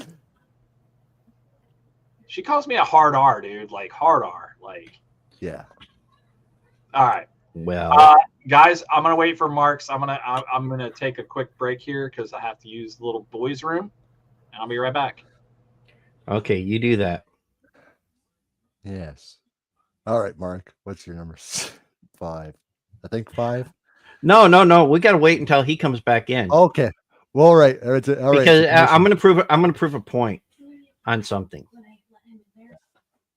She calls me a hard R, dude. Like hard R. Like, Yeah. all right. Well, Guys, I'm gonna wait for Mark's. I'm gonna take a quick break here because I have to use the little boys' room. And I'll be right back. okay, you do that. Yes. All right, Mark. What's your number? 5. I think 5. No. We got to wait until he comes back in. Okay. Well, all right. All right. Because I'm going to prove a point on something.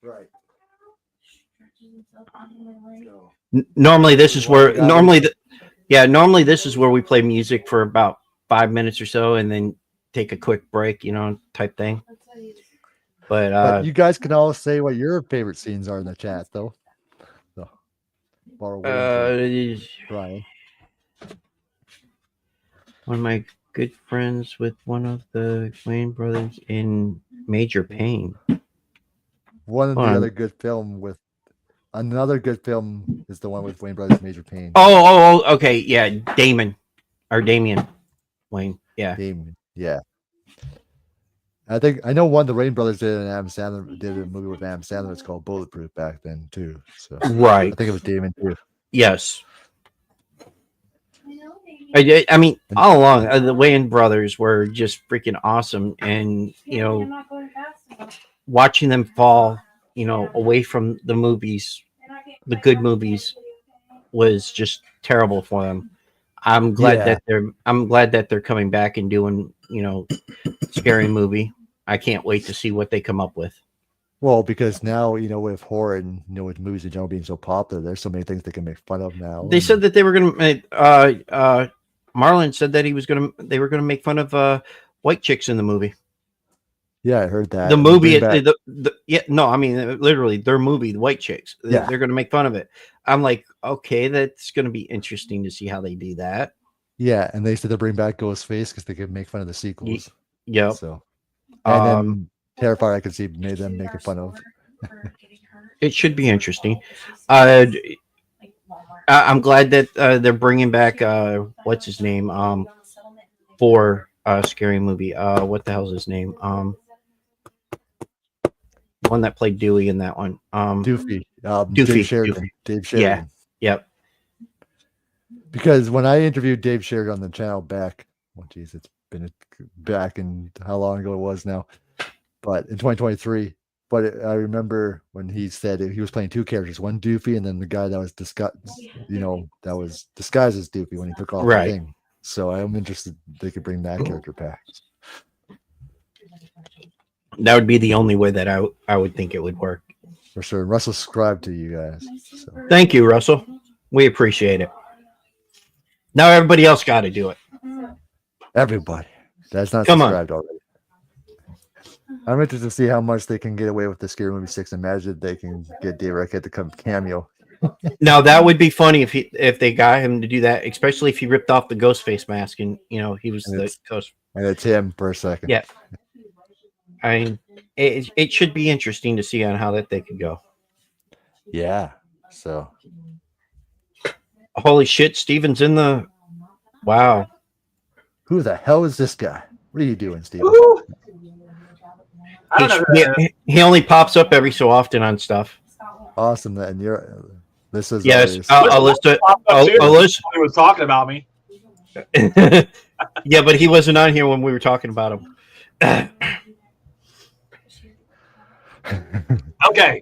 Right. Normally, this is where normally this is where we play music for about 5 minutes or so, and then take a quick break, type thing. But you guys can all say what your favorite scenes are in the chat, though. So, while we're waiting for Brian. One of my good friends with one of the Wayne brothers in Major Pain. One of the other good film with another good film is the one with Wayne Brothers Major Pain. Oh, okay, yeah, Damien Wayne, yeah, Damien, yeah. I know one of the Wayne brothers did an Adam Sandler did a movie with Adam Sandler. It's called Bulletproof back then too. So right. I think it was Damien too. Yes. I mean, all along, the Wayne brothers were just freaking awesome, and watching them fall, away from the movies, the good movies, was just terrible for them. I'm glad that they're coming back and doing, Scary Movie. I can't wait to see what they come up with. Well, because now, with horror and with movies in general being so popular, there's so many things they can make fun of now. They said that they were going to. Marlon said that they were going to make fun of white chicks in the movie. Yeah, I heard that. The movie, I mean, literally, their movie, The White Chicks. Yeah. They're going to make fun of it. I'm like, okay, that's going to be interesting to see how they do that. Yeah, and they said to bring back Ghostface because they could make fun of the sequels. Yeah. So, and then Terrifier, I could see made them making fun of. It should be interesting. I'm glad that they're bringing back what's his name for Scary Movie. What the hell's his name? One that played Dewey in that one. Doofy. Doofy. Dave Sheridan. Dave Sheridan. Yeah. Yep. Because when I interviewed Dave Sheridan on the channel back, it's been back in how long ago it was now, but in 2023. But I remember when he said he was playing two characters, one Doofy and then the guy that was disguised as Doofy when he took off the thing. So I'm interested they could bring that character back. That would be the only way that I would think it would work. For sure. Russell subscribed to you guys. So. Thank you, Russell. We appreciate it. Now everybody else got to do it. Everybody. That's not subscribed already. I'm interested to see how much they can get away with the Scary Movie 6. Imagine they can get Dave Arquette to come cameo. Now that would be funny if they got him to do that, especially if he ripped off the Ghostface mask and he was the ghost. And it's him for a second. Yeah. I mean, it should be interesting to see on how that they could go. Yeah. So. Holy shit, Steven's in the. Wow. Who the hell is this guy? What are you doing, Steven? I don't know. He only pops up every so often on stuff. Awesome. And you're. This is. Yes. Alyssa was talking about me. Yeah, but he wasn't on here when we were talking about him. Okay.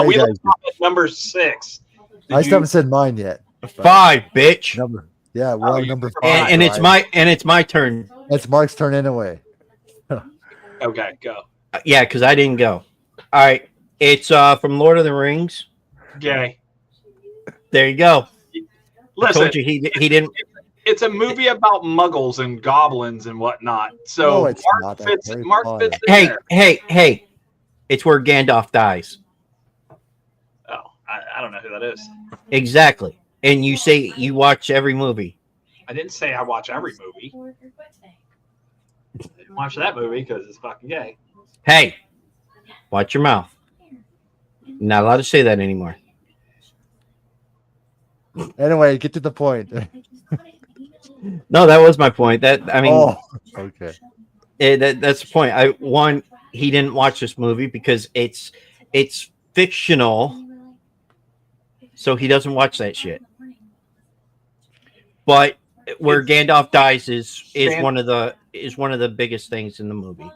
We looked at number 6. I still haven't said mine yet. 5, bitch. We're on number 5. And it's my turn. It's Mark's turn anyway. Okay, go. Yeah, because I didn't go. All right. It's from Lord of the Rings. Gay. There you go. Listen, I told you he didn't. It's a movie about muggles and goblins and whatnot. So Mark fits in there. Hey. It's where Gandalf dies. Oh, I don't know who that is. Exactly. And you say you watch every movie. I didn't say I watch every movie. I didn't watch that movie because it's fucking gay. Hey, watch your mouth. You're not allowed to say that anymore. Anyway, get to the point. No, that was my point. Okay. That's the point. He didn't watch this movie because it's fictional so he doesn't watch that shit. But where Gandalf dies is one of the biggest things in the movie.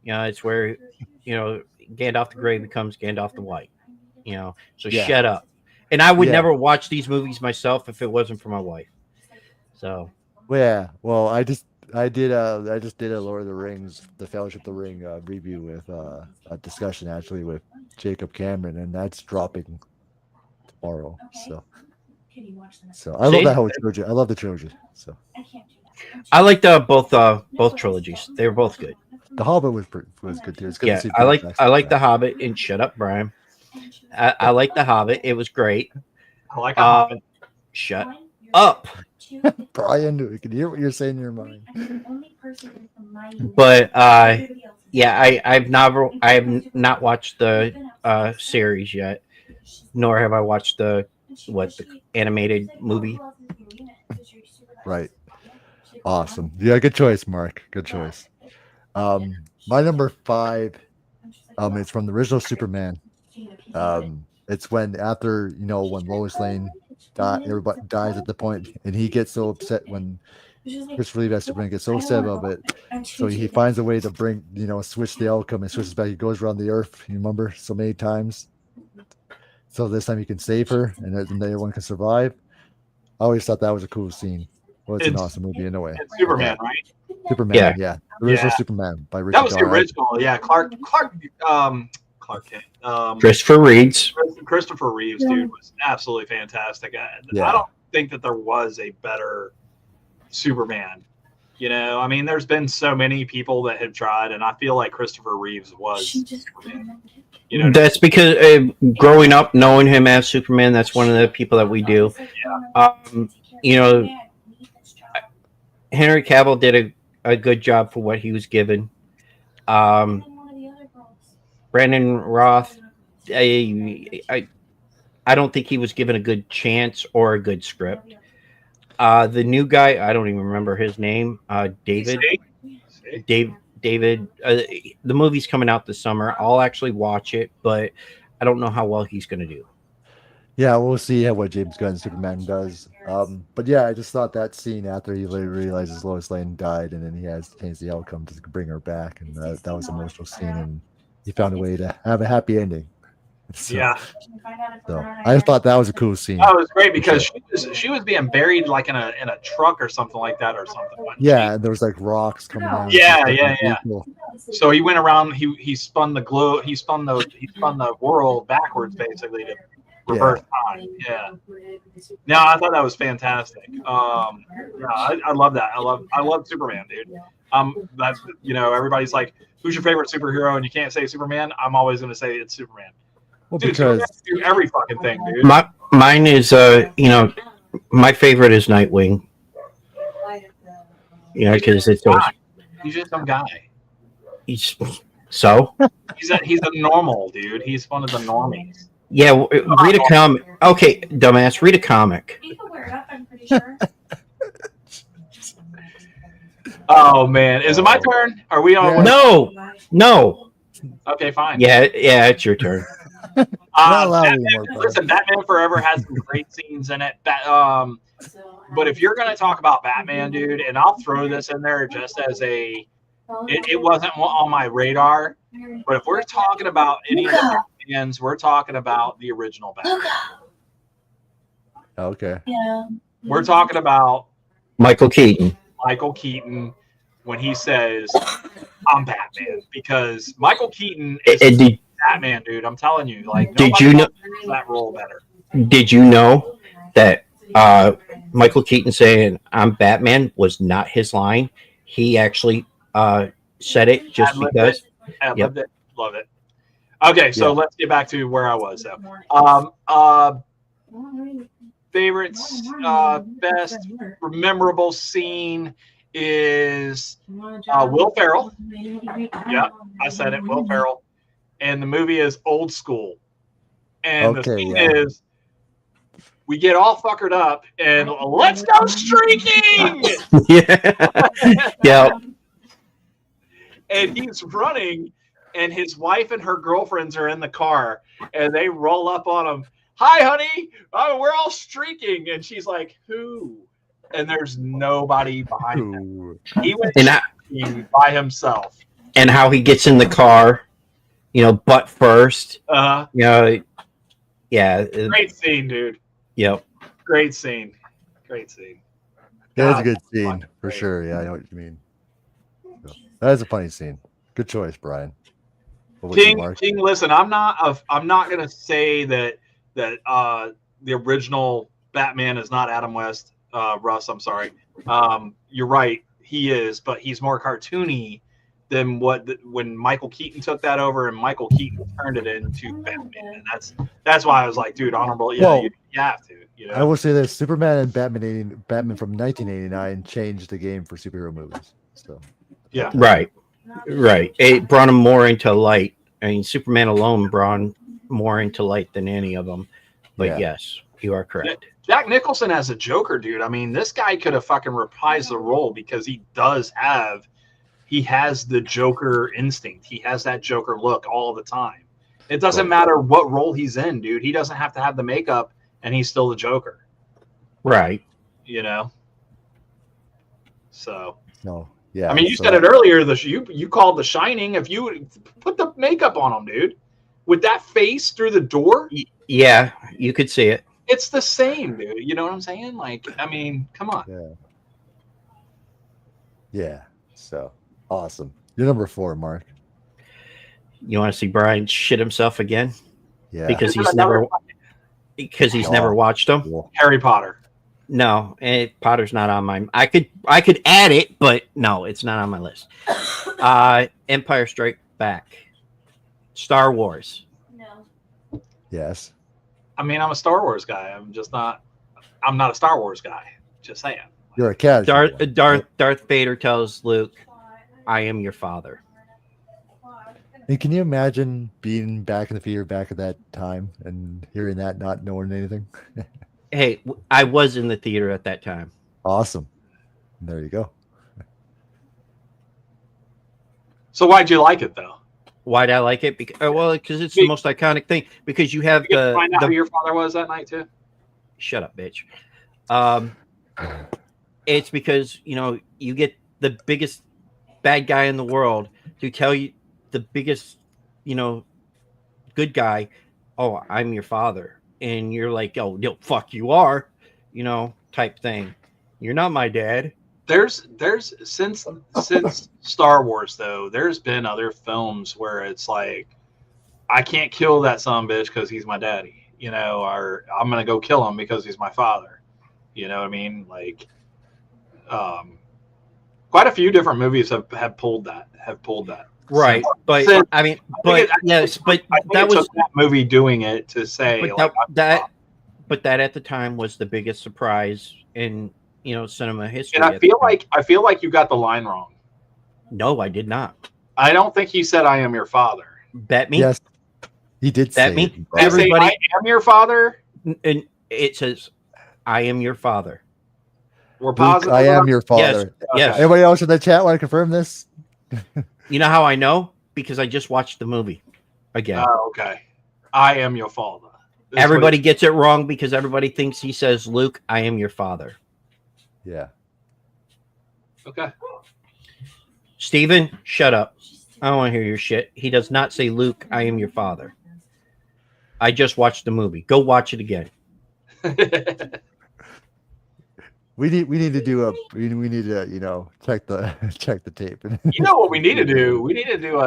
It's where Gandalf the Grey becomes Gandalf the White. So shut up. And I would never watch these movies myself if it wasn't for my wife. So well, I just did a Lord of the Rings, the Fellowship of the Ring review with a discussion actually with Jacob Cameron, and that's dropping tomorrow. So I love that whole trilogy. I love the trilogy. So I like both trilogies. They were both good. The Hobbit was good too. It's good to see. I like The Hobbit, and shut up, Brian. I like The Hobbit. It was great. I like The Hobbit. Shut up. Brian, you can hear what you're saying in your mind. But I have not watched the series yet, nor have I watched the animated movie. Right. Awesome. Yeah, good choice, Mark. Good choice. My number 5, it's from the original Superman. It's when when Lois Lane everybody dies at the point, and he gets so upset when Christopher Reeve as Superman gets so upset about it. So he finds a way to bring, switch the outcome and switches back. He goes around the earth, you remember, so many times. So this time he can save her, and then everyone can survive. I always thought that was a cool scene. Well, it's an awesome movie in a way. It's Superman, right? Superman, yeah. The original Superman by Richard. That was the original, yeah. Clark Kent. Christopher Reeves. Christopher Reeves, dude, was absolutely fantastic. I don't think that there was a better Superman. I mean, there's been so many people that have tried, and I feel like Christopher Reeves was Superman. That's because growing up, knowing him as Superman, that's one of the people that we do. Yeah. Henry Cavill did a good job for what he was given. Brandon Roth, I don't think he was given a good chance or a good script. The new guy, I don't even remember his name. David. David. The movie's coming out this summer. I'll actually watch it, but I don't know how well he's going to do. Yeah, we'll see what James Gunn's Superman does. But yeah, I just thought that scene after he realizes Lois Lane died, and then he has to change the outcome to bring her back, and that was an emotional scene, and he found a way to have a happy ending. So I just thought that was a cool scene. Oh, it was great because she was being buried like in a truck or something like that or something. Yeah, and there was like rocks coming out. Yeah. So he went around. He spun the globe. He spun the world backwards basically to reverse time. Yeah. No, I thought that was fantastic. I love that. I love Superman, dude. That's everybody's like, who's your favorite superhero? And you can't say Superman. I'm always going to say it's Superman. Well, dude, because do every fucking thing, dude. Mine is my favorite is Nightwing. Because it's he's just some guy. He's a normal dude. He's one of the normies. Yeah, read a comic. Okay, dumbass, read a comic. You can wear it up, I'm pretty sure. Oh man, is it my turn? Are we on? No. Okay, fine. Yeah, it's your turn. Batman Forever has some great scenes in it. But if you're going to talk about Batman, dude, and I'll throw this in there just as it wasn't on my radar, but if we're talking about any of the Batmans, we're talking about the original Batman. Okay. Yeah. We're talking about Michael Keaton when he says, I'm Batman, because Michael Keaton is Batman, dude. I'm telling you, like, did you know that role better? Did you know that Michael Keaton saying "I'm Batman" was not his line? He actually said it just because. I loved it. Love it. Okay, so let's get back to where I was. So, favorites, best memorable scene is Will Ferrell. Yeah, I said it. Will Ferrell. And the movie is Old School. And the scene is we get all fuckered up and let's go streaking. Yeah. And he's running, and his wife and her girlfriends are in the car, and they roll up on him "Hi, honey, we're all streaking," and she's like, "Who?" And there's nobody behind him. Ooh. He went And I, streaking by himself. and how he gets in the car, butt first. Uh, Yeah. great scene, dude. Yep. Great scene. Great scene. That's a God, good that's scene fucking for great. sure. Yeah, I know what you mean. So, that is a funny scene. Good choice, Brian. What about you, Mark? King, listen, I'm not gonna say that the original Batman is not Adam West. Russ, I'm sorry. You're right, he is, but he's more cartoony than when Michael Keaton took that over, and Michael Keaton turned it into Batman, and that's why I was like, dude, honorable. Yeah, Well, you have to. I will say this: Superman and Batman from 1989 changed the game for superhero movies. So Yeah. Right. It brought him more into light. I mean, Superman alone brought him more into light than any of them. But Yeah. yes, you are correct. Jack Nicholson as a Joker, dude. I mean, this guy could have fucking reprised the role because he has the Joker instinct. He has that Joker look all the time. It doesn't Right. matter what role he's in, dude. He doesn't have to have the makeup, and he's still the Joker. Right. So, no, yeah. I mean, you so said it earlier. You called The Shining. If you put the makeup on him, dude, with that face through the door, Yeah, you could see it. it's the same, dude. You know what I'm saying? Like, I mean, come on. Yeah. So awesome. You're number 4, Mark. You want to see Brian shit himself again? Yeah. Because Is it he's another never watched them. Cool. Harry Potter. No, Potter's not on my. I could add it, but no, it's not on my list. Empire Strikes Back, Star Wars. No. Yes. I mean, I'm a Star Wars guy. I'm not a Star Wars guy. Just saying. You're a casual. Darth Vader tells Luke, "I am your father." And can you imagine being back in the theater back at that time and hearing that, not knowing anything? Hey, I was in the theater at that time. Awesome. There you go. So why'd you like it though? Why'd I like it? Because it's the most iconic thing. Because you have Did you find out the who your father was that night too? shut up, bitch. It's because you get the biggest bad guy in the world to tell you the biggest, good guy, "Oh, I'm your father," and you're like, "Oh, no, fuck, you are," type thing. You're not my dad. There's since Star Wars though, there's been other films where it's like, I can't kill that son of a bitch because he's my daddy, or I'm gonna go kill him because he's my father. You know what I mean? Like, quite a few different movies have pulled that. Right, but Since- I mean, I but think yes, but I think that it was took that movie doing it to say, but like, but that at the time was the biggest surprise in cinema history. and I feel like you got the line wrong. No, I did not. I don't think he said, "I am your father." Bet me. Yes. He did That say me? it. Did he say, Everybody- "I am your father"? And it says, "I am your father." We're Luke, positive. I am about- your father. Yes. Anybody else in the chat want to confirm this? You know how I know? Because I just watched the movie again. Oh, okay. I am your father. This is Everybody gets it wrong because everybody thinks he says, "Luke, I am your father." Yeah. Okay. Steven, shut up. I don't want to hear your shit. He does not say, "Luke, I am your father." I just watched the movie. Go watch it again. We need to do we need to check the tape. You know what we need to do? We need to do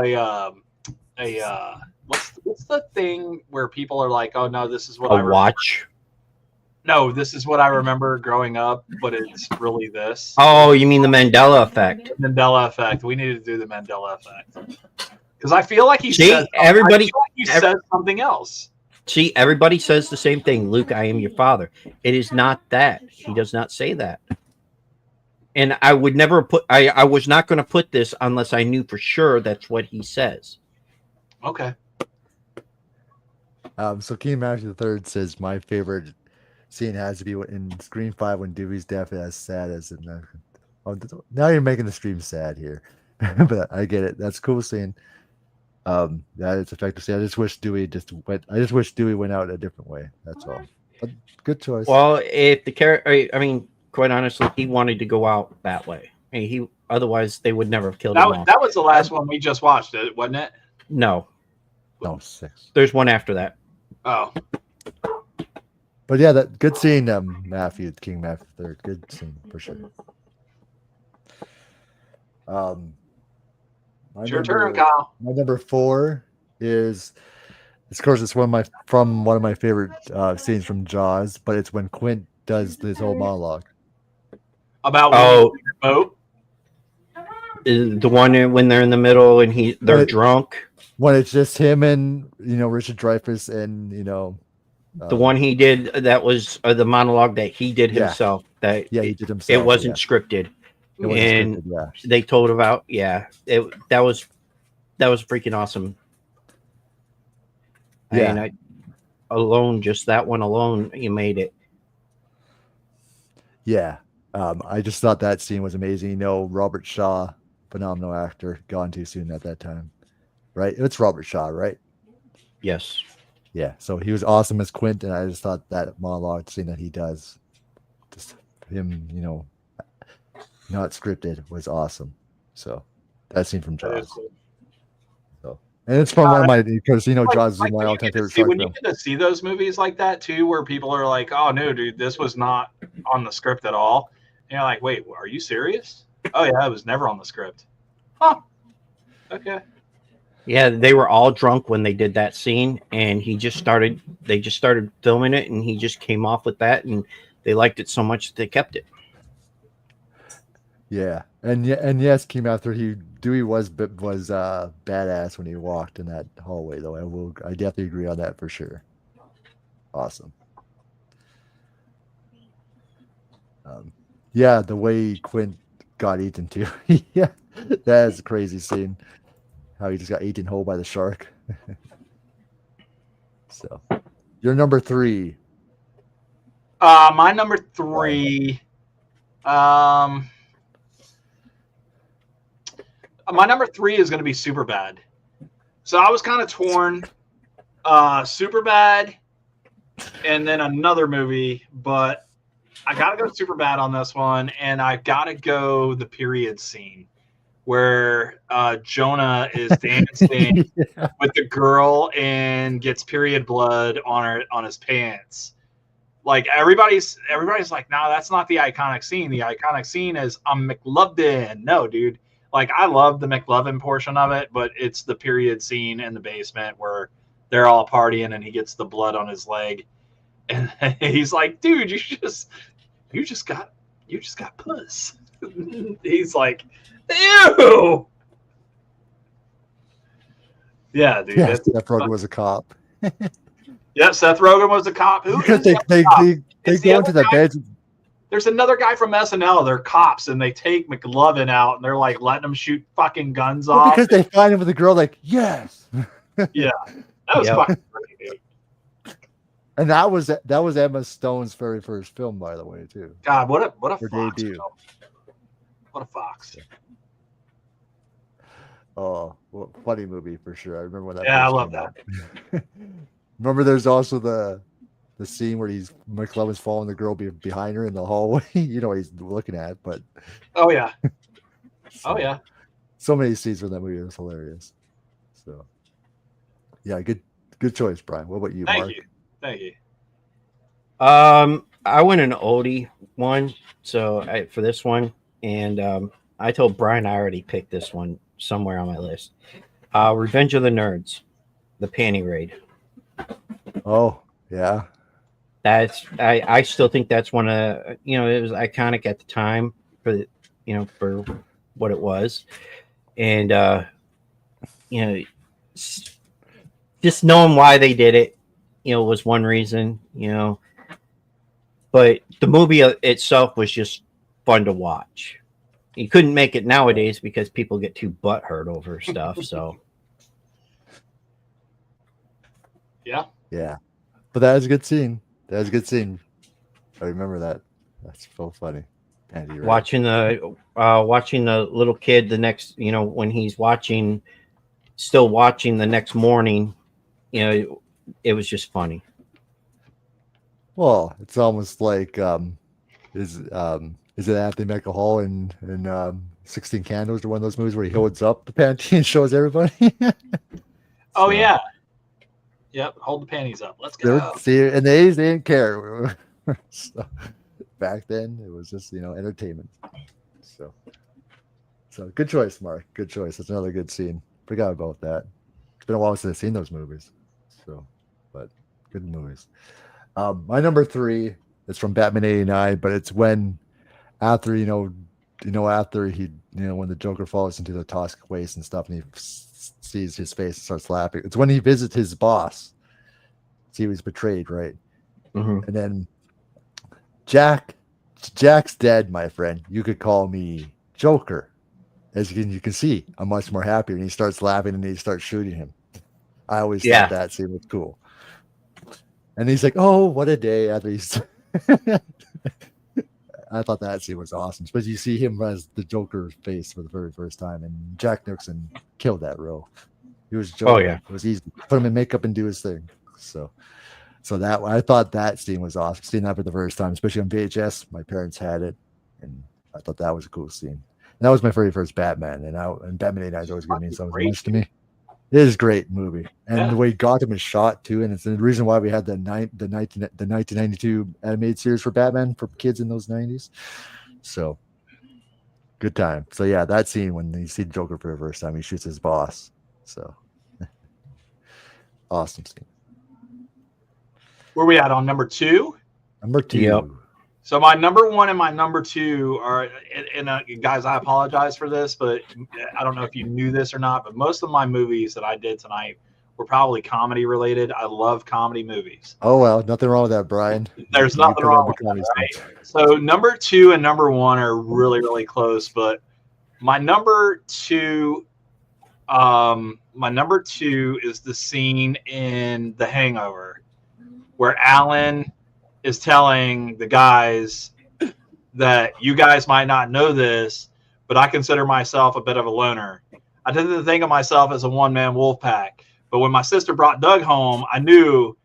what's the thing where people are like, "Oh no, this is what I A watch. No, this is what I remember growing up, but it's really this." Oh, you mean the Mandela effect? Mandela effect. We need to do the Mandela effect because I feel like he See, said everybody- I feel like he said something else. See, everybody says the same thing. "Luke, I am your father." It is not that. He does not say that. And I would never put. I was not going to put this unless I knew for sure that's what he says. Okay. So Keen Master the Third says my favorite scene has to be in Scream 5 when Dewey's death, as sad as it. Now you're making the stream sad here, but I get it. That's a cool scene. Yeah, it's effective. I just wish Dewey went out a different way. That's all. But good choice. Well, if the character, I mean, quite honestly, he wanted to go out that way. I mean, he otherwise they would never have killed him off. That was the last one we just watched, wasn't it? No, 6. there's one after that. Oh, But yeah, that good scene, Matthew, King Matthew III. Good scene for sure. It's your turn, Kyle. My number 4 is, of course, it's one of my favorite scenes from Jaws, but it's when Quint does this whole monologue About the boat. The one when they're in the middle and they're drunk. When it's just him and Richard Dreyfuss and the one he did, that was the monologue that he did himself. That he did himself. It wasn't scripted. They told about that was freaking awesome. Yeah, Just that one alone, you made it. Yeah, I just thought that scene was amazing. Robert Shaw, phenomenal actor, gone too soon at that time, right? It's Robert Shaw, right? Yes. Yeah, so he was awesome as Quint, and I just thought that monologue scene that he does, just him, not scripted, was awesome. So that scene from Jaws. So, and it's from one of my, because Jaws is my all-time favorite shark film. When you get to see those movies like that too, where people are like, "Oh no, dude, this was not on the script at all," and you're like, "Wait, are you serious?" Oh yeah, it was never on the script. Huh? Okay. Yeah, they were all drunk when they did that scene, and they just started filming it, and he just came off with that, and they liked it so much that they kept it. Yeah, and yes, came after Dewey was badass when he walked in that hallway, though. I definitely agree on that for sure. Awesome. Yeah, the way Quint got eaten too. Yeah, that is a crazy scene. How he just got eaten whole by the shark. So, your number 3. My number 3. My number 3 is going to be Superbad. So I was kind of torn. Superbad, and then another movie, but I got to go Superbad on this one, and I got to go the period scene where Jonah is dancing with the girl and gets period blood on his pants. Like everybody's like, no, that's not the iconic scene. The iconic scene is I'm McLovin. No, dude. Like I love the McLovin portion of it, but it's the period scene in the basement where they're all partying and he gets the blood on his leg, and he's like, dude, you just got puss. He's like, ew. Yeah, dude. Yeah, Seth Rogen was a cop. Yeah, Seth Rogen was a cop. Because they go into the bed. There's another guy from SNL. They're cops, and they take McLovin out, and they're like letting him shoot fucking guns off. Because they find him with a girl, like, yes. Yeah, that was fucking great, dude. And that was Emma Stone's very first film, by the way, too. God, what a Her fox debut. film. What a fox. Oh, well, funny movie for sure. I remember when that. Yeah, I first love came that. out. Remember, there's also the scene where McLovin's following the girl behind her in the hallway. He's looking at, but Oh yeah. Oh yeah. So many scenes from that movie. It was hilarious. So, yeah, good choice, Brian. What about you, Mark? Thank you. I went an oldie one, so for this one, and I told Brian I already picked this one somewhere on my list. Revenge of the Nerds, the Panty Raid. Oh yeah, that's I still think that's one of it was iconic at the time for for what it was, and just knowing why they did it, was one reason, but the movie itself was just fun to watch. You couldn't make it nowadays because people get too butthurt over stuff. So yeah, but that was a good scene. I remember that. That's so funny. Andy, right? Watching the little kid the next, when he's watching still watching the next morning, you know, it was just funny. Well, it's almost like is it Anthony Michael Hall in 16 Candles or one of those movies where he holds up the panty and shows everybody? Oh So, yeah. Yep. Hold the panties up. Let's they would go. see it, and they didn't care. So, back then, it was just entertainment. So good choice, Mark. Good choice. That's another good scene. Forgot about that. It's been a while since I've seen those movies. So, but good movies. My number 3 is from Batman '89, but it's when after after he when the Joker falls into the toxic waste and stuff, and he sees his face and starts laughing. It's when he visits his boss. He was betrayed, right? Mm-hmm. And then Jack's dead, my friend. You could call me Joker. As you can see, I'm much more happier. And he starts laughing and he starts shooting him. I always thought that scene was cool. And he's like, "Oh, what a day!" After he's, I thought that scene was awesome. Especially you see him as the Joker's face for the very first time, and Jack Nicholson killed that role. He was Joker. Oh yeah, it was easy. Put him in makeup and do his thing. So that I thought that scene was awesome. Seeing that for the first time, especially on VHS. My parents had it, and I thought that was a cool scene. And that was my very first Batman, and Batman '89 is always going to mean so much to me. It is a great movie, and the way Gotham is shot too, and it's the reason why we had the 1992 animated series for Batman for kids in those '90s. So good time. So yeah, that scene when you see Joker for the first time, he shoots his boss. So awesome scene. Where we at on number 2? Number 2. Yep. So my number 1 and my number 2 are, and guys, I apologize for this, but I don't know if you knew this or not, but most of my movies that I did tonight were probably comedy related. I love comedy movies. Oh well, nothing wrong with that, Brian. There's nothing wrong with that, right? So number 2 and number 1 are really, really close, but my number 2, is the scene in The Hangover where Alan is telling the guys that you guys might not know this, but I consider myself a bit of a loner. I didn't think of myself as a one-man wolf pack, but when my sister brought Doug home, I knew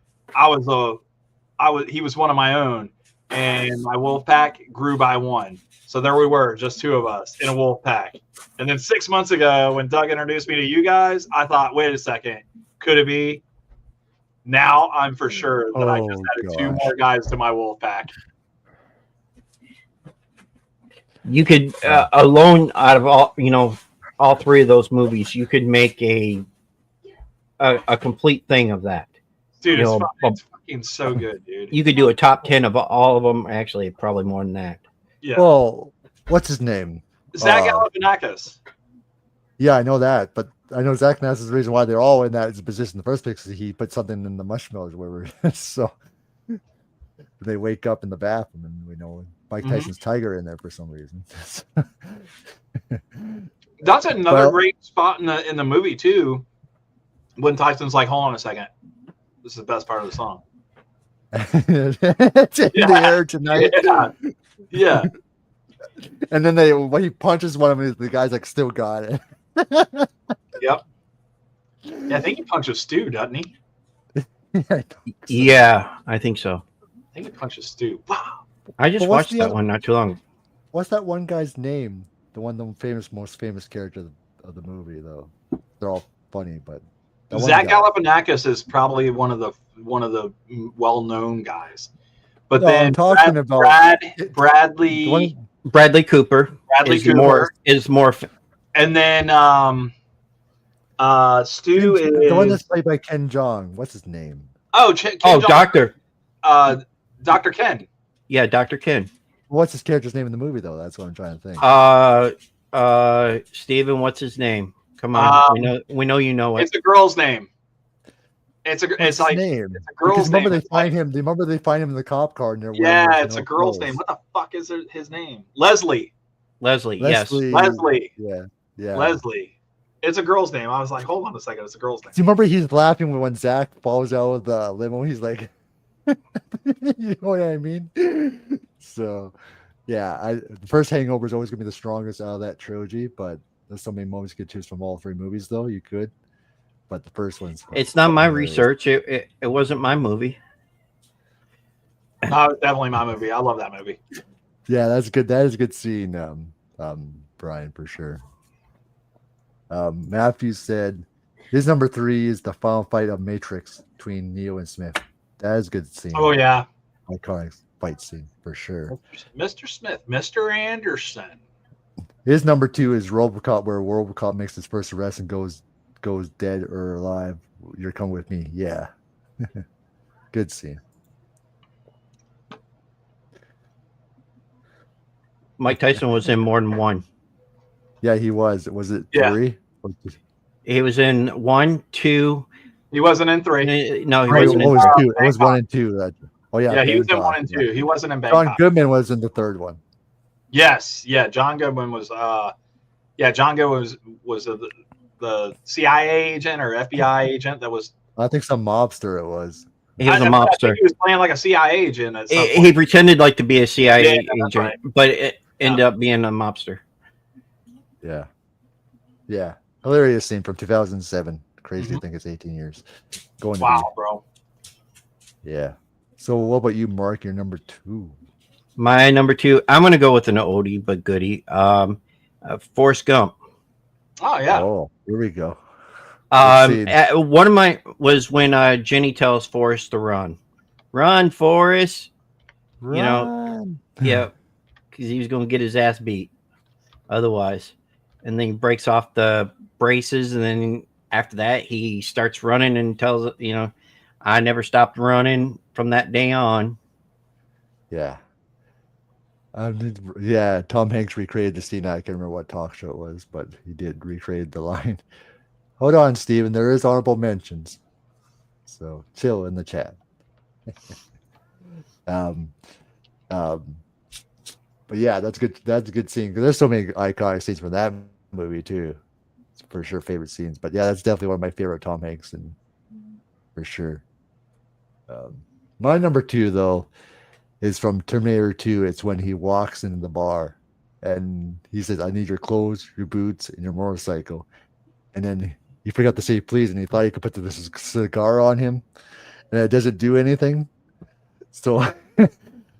he was one of my own, and my wolf pack grew by 1. So there we were, just 2 of us in a wolf pack. And then 6 months ago, when Doug introduced me to you guys, I thought, wait a second, could it be? Now I'm for sure that I just added 2 more guys to my wolf pack. You could alone out of all 3 of those movies, you could make a complete thing of that. Dude, it's fucking so good, dude. You could do a top 10 of all of them. Actually, probably more than that. Yeah. Well, what's his name? Zach Galifianakis. Yeah, I know that, but I know Zach Nass is the reason why they're all in that position in the first place, because he put something in the marshmallows or whatever. So they wake up in the bathroom, and we know Mike Tyson's tiger in there for some reason. That's another great spot in the movie too. When Tyson's like, "Hold on a second, this is the best part of the song." It's in the air tonight. Yeah. And then when he punches one of them, the guy's like, "Still got it." Yep. Yeah, I think he punches Stu, doesn't he? Yeah, I think so. I think he punches Stu. Wow. I just watched that one not too long. What's that one guy's name? The most famous character of the movie, though. They're all funny, but Zach Galifianakis is probably one of the well-known guys. But then I'm talking about Bradley Cooper. Is more. And then Stu is the one that's played by Ken Jeong. What's his name? Ken Jeong. Doctor. Dr. Ken. Yeah, Dr. Ken. What's his character's name in the movie, though? That's what I'm trying to think. Steven, what's his name? Come on, we know you know it. It's a girl's name. It's a girl's name. Remember they find him in the cop car, and it's a girl's name. What the fuck is his name? Leslie. Yes. Leslie. Yeah. Leslie. It's a girl's name. I was like, hold on a second, it's a girl's name. Do you remember he's laughing when Zach falls out of the limo? He's like, you know what I mean? So, yeah, the first Hangover is always going to be the strongest out of that trilogy, but there's so many moments you could choose from all 3 movies, though. You could. but the first one's. It's not my hilarious. research. It wasn't my movie. No, it's definitely my movie. I love that movie. Yeah, that's good. That is a good scene, Brian, for sure. Matthew said his number 3 is the final fight of Matrix between Neo and Smith. That is a good scene. Oh yeah, Iconic fight scene for sure. Mr. Smith, Mr. Anderson. His number 2 is RoboCop, where RoboCop makes his first arrest and goes dead or alive. You're coming with me, yeah. Good scene. Mike Tyson was in more than one. Yeah, he was. Was it Yeah. 3? He was in 1, 2. He wasn't in 3. No, he Right, wasn't it in was 2. It was Bangkok. 1 and 2. Oh yeah, Yeah, he was in Bangkok, 1 and 2. yeah. He wasn't in John Bangkok. Goodman was in the 3rd one. Yes, yeah. John Goodman was. John Goodman was the CIA agent or FBI agent that was. I think some mobster it was. He was a I mobster. think he was playing like a CIA agent. At some He point. pretended like to be a CIA Yeah, that's agent, right. but it ended up being a mobster. Yeah. Yeah. Hilarious scene from 2007. Crazy to think it's 18 years. Going to Wow, bro. be. Yeah. So what about you, Mark? Your number 2. My number 2, I'm going to go with an oldie but goodie. Forrest Gump. Oh yeah. Oh, here we go. scene. One of my was when Jenny tells Forrest to run, Forrest. Run. You know, yeah, because he was going to get his ass beat otherwise. And then he breaks off the braces, and then after that, he starts running and tells, I never stopped running from that day on. Yeah. Yeah, Tom Hanks recreated the scene. I can't remember what talk show it was, but he did recreate the line. Hold on, Steven. There is honorable mentions. So chill in the chat. But yeah, that's good. That's a good scene because there's so many iconic scenes from that movie too. It's for sure favorite scenes. But yeah, that's definitely one of my favorite Tom Hanks, and for sure. My number 2 though is from Terminator 2. It's when he walks into the bar and he says, "I need your clothes, your boots, and your motorcycle." And then he forgot to say please, and he thought he could put the cigar on him, and it doesn't do anything. So, and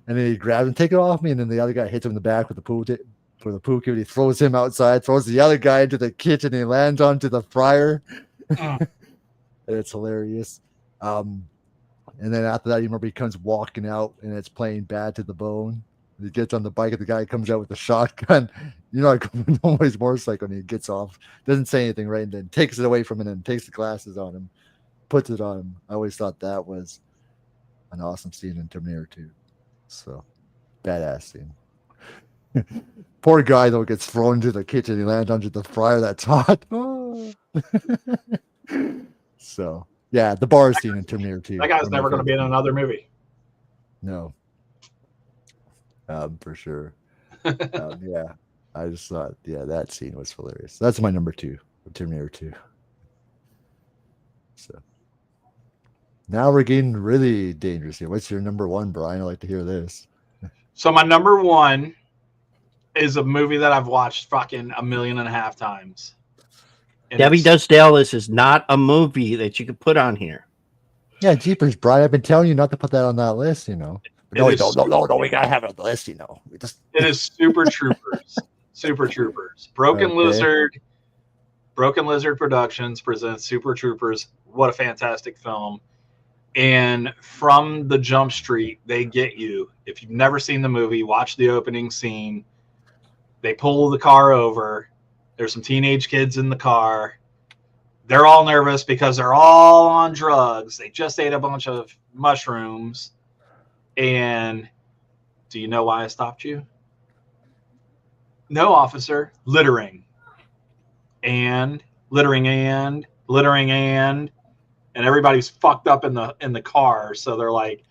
then he grabs and take it off me, and then the other guy hits him in the back with the pool cue. He throws him outside, throws the other guy into the kitchen, and he lands onto the fryer. And it's hilarious. And then after that, you remember he comes walking out, and it's playing Bad to the Bone. He gets on the bike, and the guy comes out with a shotgun. Like nobody's motorcycle, and he gets off, doesn't say anything, right? And then takes it away from him and takes the glasses on him, puts it on him. I always thought that was an awesome scene in Terminator 2. So, badass scene. Poor guy, though, gets thrown into the kitchen. He lands under the fryer that's hot. Oh. So, yeah, the bar scene in Terminator 2. That guy's never going to be in another movie. No. For sure. Yeah. I just thought, that scene was hilarious. That's my number 2 of Terminator 2. So now we're getting really dangerous here. What's your number 1, Brian? I'd like to hear this. So my number 1 is a movie that I've watched fucking 1.5 million times. And Debbie Does Dallas is not a movie that you could put on here. Yeah, jeepers, Brian. I've been telling you not to put that on that list, No, we gotta have it on the list, It is Super Troopers. Super Troopers. Broken Lizard Productions presents Super Troopers. What a fantastic film. And from the Jump Street, they get you. If you've never seen the movie, watch the opening scene. They pull the car over. There's some teenage kids in the car. They're all nervous because they're all on drugs. They just ate a bunch of mushrooms. And do you know why I stopped you? No, officer. Littering. And everybody's fucked up in the car. So they're like,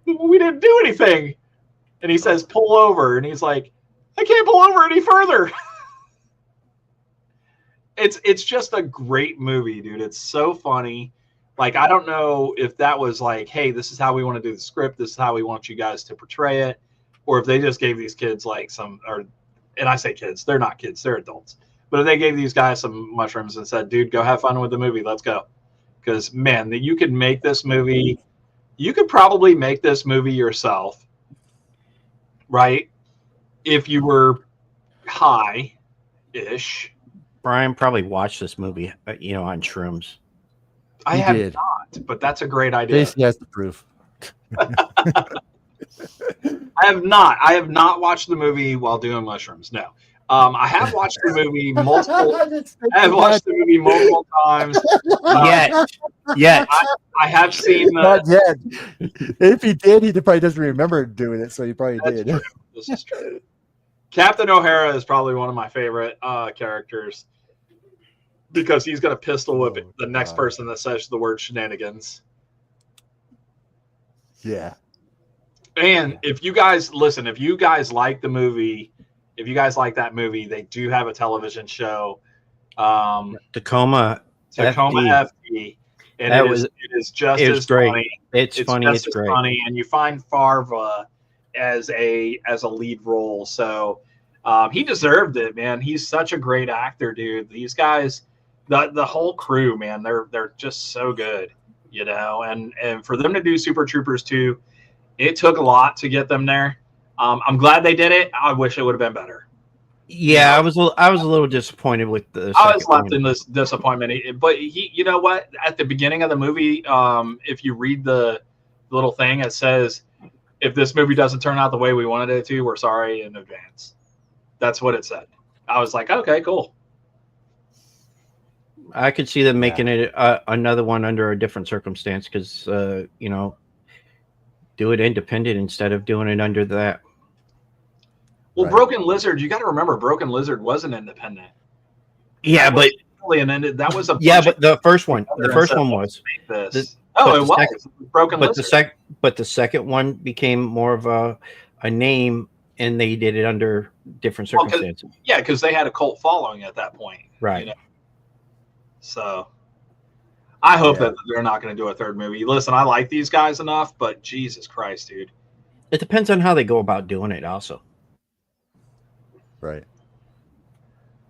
we didn't do anything. And he says, pull over. And he's like, I can't pull over any further. It's just a great movie, dude. It's so funny. Like, I don't know if that was like, hey, this is how we want to do the script. This is how we want you guys to portray it. Or if they just gave these kids like and I say kids, they're not kids, they're adults. But if they gave these guys some mushrooms and said, dude, go have fun with the movie, let's go. Because, man, that you could make this movie, you could probably make this movie yourself, right? If you were high-ish. Brian probably watched this movie, on shrooms. I He have did. not, but that's a great idea. Jason has the proof. I have not watched the movie while doing mushrooms. No. I have watched the movie multiple. I have watched the movie multiple times. Yet. I have seen Not yet. If he did, he probably doesn't remember doing it, so he probably did. True. This is true. Captain O'Hara is probably one of my favorite characters because he's going to pistol whip the next person that says the word shenanigans. Yeah. And if you guys like the movie, if you guys like that movie, they do have a television show, Tacoma FD. And it is just as great. funny. It's funny. It's great. Funny, and you find Farva as a lead role. So he deserved it, man. He's such a great actor, dude. These guys, the whole crew, man, they're just so good, And for them to do Super Troopers 2, it took a lot to get them there. I'm glad they did it. I wish it would have been better. Yeah, I was a little disappointed with the. I was left in this disappointment, but you know what? At the beginning of the movie, if you read the little thing, it says, "If this movie doesn't turn out the way we wanted it to, we're sorry in advance." That's what it said. I was like, okay, cool. I could see them making it another one under a different circumstance because do it independent instead of doing it under that. Well, right. Broken Lizard, you got to remember, Broken Lizard wasn't independent. Yeah, but that was a but the first one was. It was Broken Lizard. But the second one became more of a name, and they did it under different circumstances. Because they had a cult following at that point, right? So, I hope that they're not going to do a third movie. Listen, I like these guys enough, but Jesus Christ, dude. It depends on how they go about doing it, also. Right.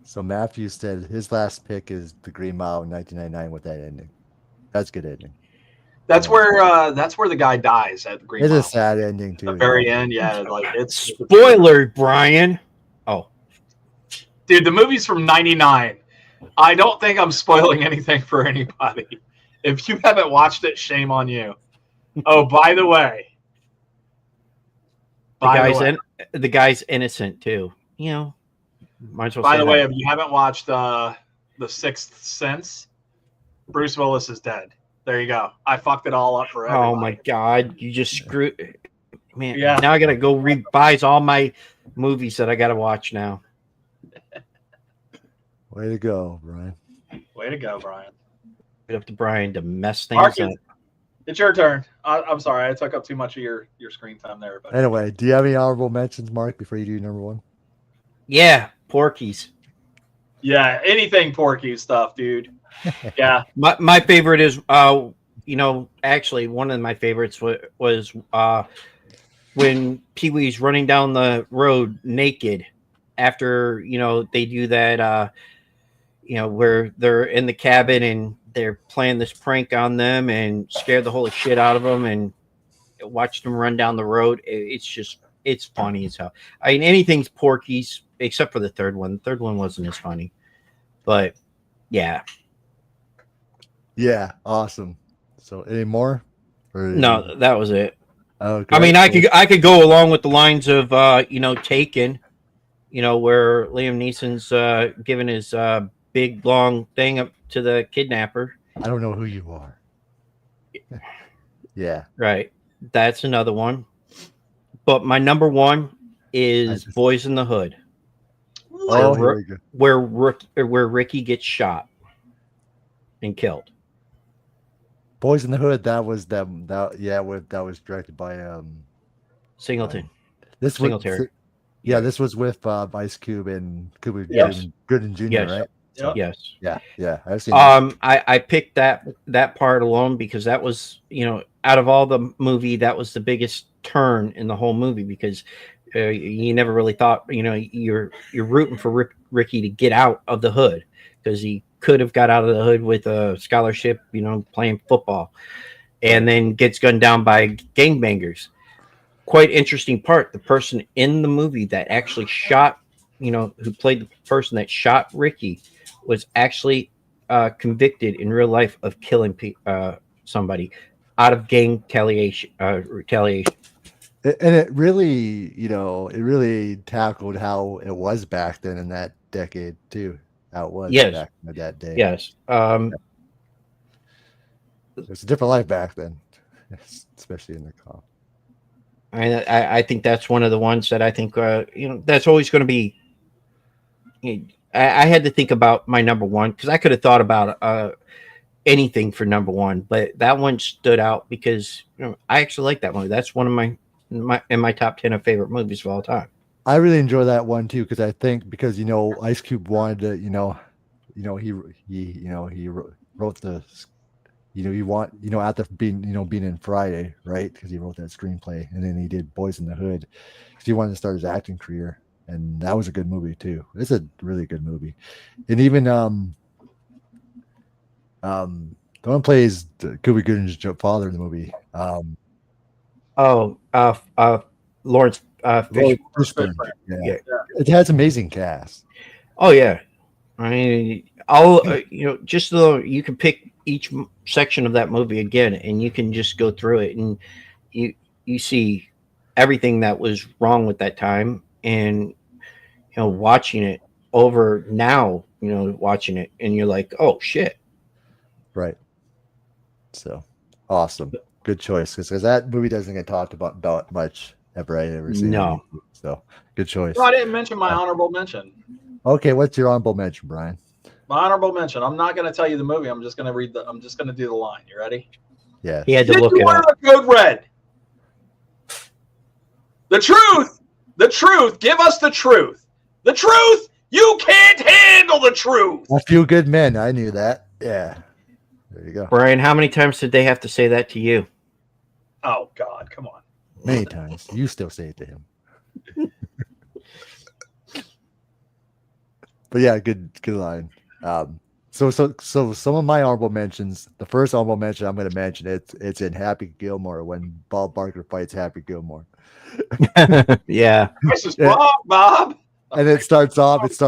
So Matthew said his last pick is The Green Mile in 1999 with that ending. That's a good ending. That's where the guy dies at the Green Mile. It's a sad ending too. The very end, it's spoiler, Brian. Oh, dude, the movie's from '99. I don't think I'm spoiling anything for anybody. If you haven't watched it, shame on you. Oh, by the way, the guy's innocent too. Might as well. By the way, if you haven't watched The Sixth Sense, Bruce Willis is dead. There you go. I fucked it all up for everybody. Oh my God, you just screwed, man. Yeah. Now I gotta go revise all my movies that I gotta watch now. Way to go, Brian. Way to go, Brian. Right up to Brian to mess things up. It's your turn. I'm sorry, I took up too much of your screen time there. But anyway, do you have any honorable mentions, Mark, before you do number one? Yeah, Porky's. Yeah, anything Porky stuff, dude. Yeah. My favorite is actually one of my favorites was when Pee-wee's running down the road naked after they do that where they're in the cabin and they're playing this prank on them and scare the holy shit out of them and watch them run down the road. It's funny as hell. I mean, anything's Porky's except for the third one. The third one wasn't as funny, but yeah. Yeah, awesome. So, any more? No, that was it. Oh, I mean, I could go along with the lines of Taken, where Liam Neeson's giving his big long thing up to the kidnapper. I don't know who you are. Yeah, right. That's another one. But my number one is Boys in the Hood. Oh, where Ricky gets shot and killed. Boys in the Hood. That was them. That was directed by Singleton. This was with Ice Cube and Gooden Jr. Yes. Right? Yep. Yes. Yeah. I've seen. I picked that part alone because that was out of all the movie that was the biggest turn in the whole movie because you never really thought you're rooting for Ricky to get out of the hood, because he could have got out of the hood with a scholarship, playing football, and then gets gunned down by gangbangers. Quite interesting part. The person in the movie that actually shot, who played the person that shot Ricky, was actually convicted in real life of killing somebody out of gang retaliation. And it really, it really tackled how it was back then in that decade too. How it was Yes. back in that day. Yes. It was a different life back then, especially in the cop. I think that's one of the ones that I think, that's always going to be. I had to think about my number one, because I could have thought about anything for number one, but that one stood out because I actually like that movie. That's one of my top 10 of favorite movies of all time. I really enjoy that one too, because I think Ice Cube wanted to, he wrote the, after being in Friday, right? Because he wrote that screenplay, and then he did Boys in the Hood because he wanted to start his acting career, and that was a good movie too. It's a really good movie, and even the one plays Cuba Gooding's father in the movie. Lawrence Fishburne. Yeah. It has amazing cast. Oh yeah, I mean, just so you can pick each section of that movie again, and you can just go through it, and you see everything that was wrong with that time, and watching it over now, watching it, and you're like, oh shit, right? So awesome, good choice, because that movie doesn't get talked about much ever. I ever seen. No, so good choice. No, I didn't mention my honorable mention. Okay, what's your honorable mention, Brian? My honorable mention. I'm not going to tell you the movie. I'm just going to do the line. You ready? Yeah. He had to Did look you it wear up. a code red? The truth. The truth. Give us the truth. The truth. You can't handle the truth. A Few Good Men. I knew that. Yeah. There you go. Brian, how many times did they have to say that to you? Oh God, come on. Many times. You still say it to him. But yeah, good line. So some of my honorable mentions. The first honorable mention I'm going to mention, it's in Happy Gilmore when Bob Barker fights Happy Gilmore. Yeah. This is Bob. And it starts off because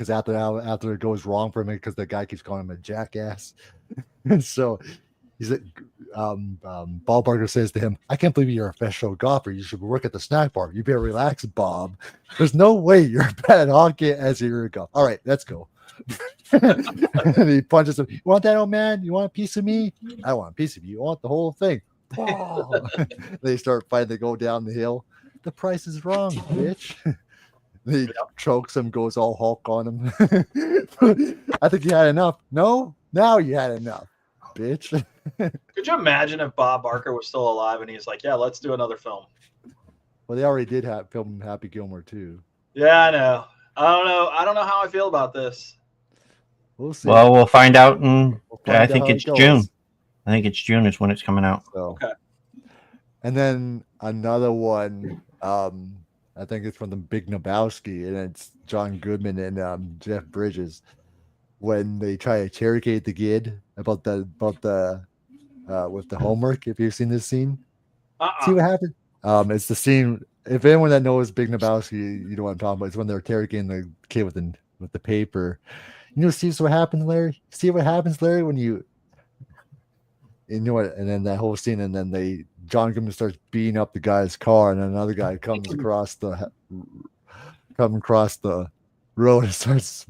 after it goes wrong for him because the guy keeps calling him a jackass, and so he's like, Bob Barker says to him, "I can't believe you're a professional golfer. You should work at the snack bar. You better relax, Bob. There's no way you're bad at hockey as you're a golf. All right, let's go." And he punches him. You want that, old man? You want a piece of me? I want a piece of you. You want the whole thing? Oh. They start fighting. They go down the hill. The price is wrong, bitch. He chokes him, goes all Hulk on him. I think you had enough. No, now you had enough, bitch. Could you imagine if Bob Barker was still alive and he's like, "Yeah, let's do another film." Well, they already did film Happy Gilmore too. Yeah, I know. I don't know how I feel about this. We'll see. Well, we'll find out, and I think how it's it goes. June. I think it's June is when it's coming out. So, Okay. And then another one, I think it's from the Big Lebowski, and it's John Goodman and Jeff Bridges when they try to interrogate the kid about the with the homework. If you've seen this scene, see what happened. It's the scene. If anyone that knows Big Lebowski, you know what I'm talking about. It's when they're interrogating the kid with the paper. See what happens, Larry. See what happens, Larry, when you know what? And then that whole scene, and then John Goodman starts beating up the guy's car, and another guy comes across the road and starts,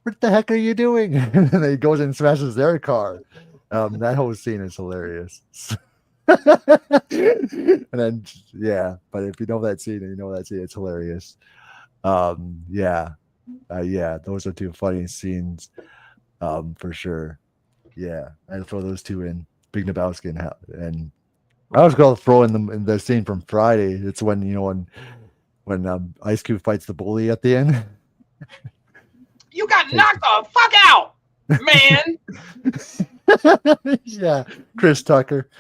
"What the heck are you doing?" And then he goes and smashes their car. That whole scene is hilarious. And then but if you know that scene, it's hilarious. Those are two funny scenes, for sure. Yeah, I'd throw those two in. Big Lebowski and I was going to throw in the scene from Friday. It's when when Ice Cube fights the bully at the end. You got knocked the fuck out, man. Yeah, Chris Tucker.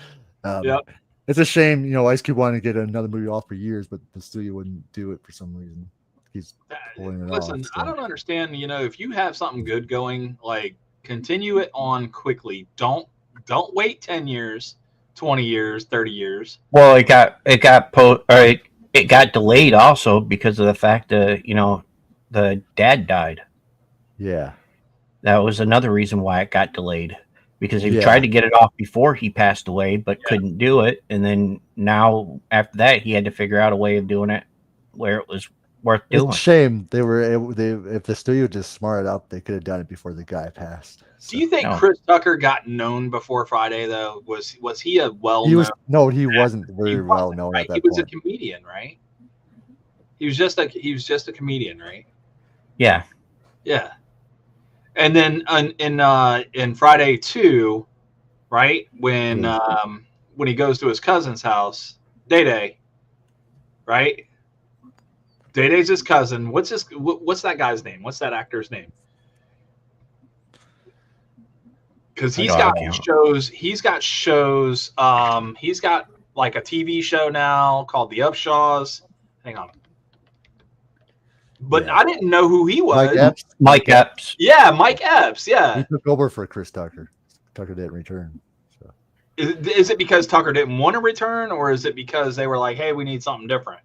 Yep. It's a shame, Ice Cube wanted to get another movie off for years, but the studio wouldn't do it for some reason. he's pulling it Listen, off. I don't understand. If you have something good going, like continue it on quickly. Don't wait 10 years, 20 years, 30 years. Well, it got delayed also because of the fact that the dad died. Yeah. That was another reason why it got delayed, because he Yeah. tried to get it off before he passed away, but couldn't do it. And then now after that, he had to figure out a way of doing it where it was worth doing. It's a shame if the studio just smarted up, they could have done it before the guy passed. So. Do you think Chris Tucker got known before Friday though? Was he a well-known? He wasn't very well known right? at that He was point. a comedian, right? He was just a comedian, right? Yeah. Yeah. And then in Friday 2, right, when he goes to his cousin's house, Day, right? Day's his cousin. What's that guy's name? What's that actor's name? Because he's got shows. He's got like a TV show now called The Upshaws. Hang on. But I didn't know who he was. Mike Epps. Yeah, Mike Epps. Yeah. He took over for Chris Tucker. Tucker didn't return. So. Is it because Tucker didn't want to return, or is it because they were like, "Hey, we need something different"?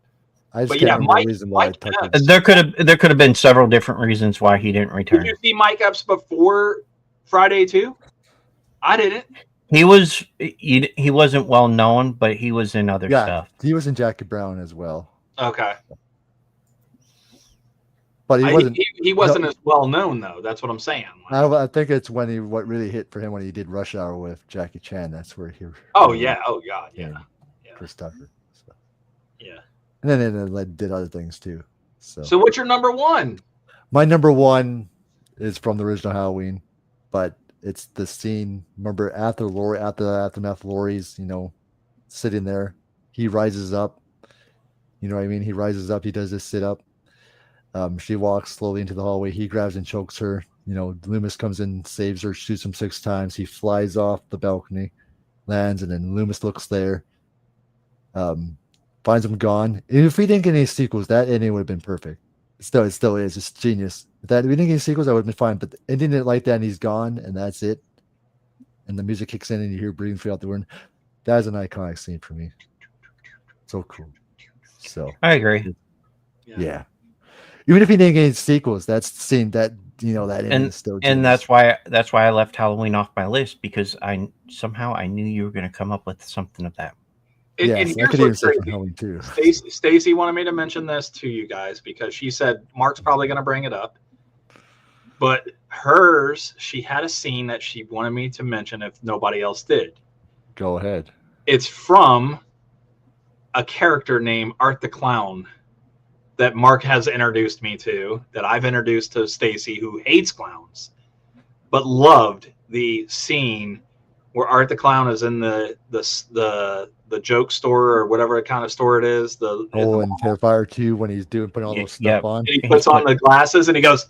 I just can't remember the reason why Tucker. There could have been several different reasons why he didn't return. Did you see Mike Epps before Friday 2? I didn't. He wasn't well known, but he was in other stuff. He was in Jackie Brown as well. Okay. But he wasn't as well known though. That's what I'm saying. I think it's what really hit for him when he did Rush Hour with Jackie Chan. That's where he. Oh yeah. Oh God. Yeah. Chris Tucker. So. Yeah. And then it did other things too. So what's your number one? My number one is from the original Halloween, but it's the scene. Remember after the aftermath, Laurie's sitting there. He rises up. You know what I mean? He rises up. He does this sit up. She walks slowly into the hallway. He grabs and chokes her. Loomis comes in, saves her, shoots him 6 times. He flies off the balcony, lands, and then Loomis looks there, finds him gone. And if we didn't get any sequels, that ending would have been perfect. It still is. It's genius. If we didn't get any sequels, that would have been fine. But ending it like that, and he's gone, and that's it. And the music kicks in, and you hear breathing throughout the room. That is an iconic scene for me. So cool. So I agree. Yeah. Even if he didn't get any sequels, that's the scene that that is still genius. And that's why I left Halloween off my list, because I knew you were going to come up with something of that. Yeah, and I could even say from Halloween too. Stacy wanted me to mention this to you guys because she said Mark's probably going to bring it up, but she had a scene that she wanted me to mention if nobody else did. Go ahead. It's from a character named Art the Clown that Mark has introduced me to, that I've introduced to Stacy, who hates clowns, but loved the scene where Art the Clown is in the joke store or whatever kind of store it is. And Terrifier 2 when he's putting all those stuff on. And he puts on the glasses and he goes,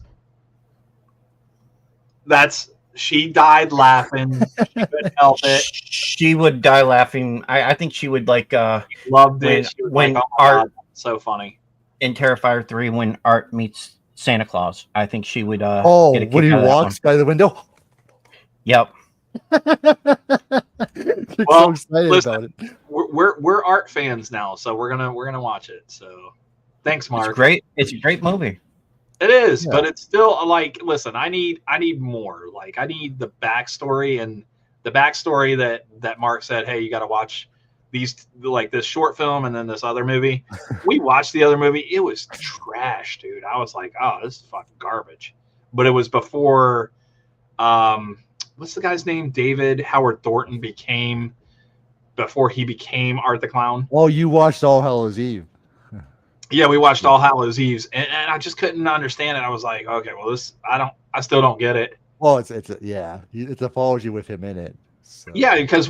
she died laughing. She couldn't help it. She would die laughing. I think she would loved it. She was when like, oh Art, God, so funny. In Terrifier 3, when Art meets Santa Claus, I think she would. When he walks by the window. Yep. So excited about it. We're Art fans now, so we're gonna watch it. So, thanks, Mark. It's great. It's a great movie. It is, but it's still listen. I need more. I need the backstory and the backstory that Mark said. Hey, you got to watch these, this short film and then this other movie. We watched the other movie. It was trash, dude. I was like, oh, this is fucking garbage. But it was before, what's the guy's name? David Howard Thornton before he became Art the Clown. Oh, you watched All Hallows Eve. Yeah, we watched All Hallows Eve, and I just couldn't understand it. I was like, okay, well, I still don't get it. Well, it's a follows you with him in it. So. Yeah, because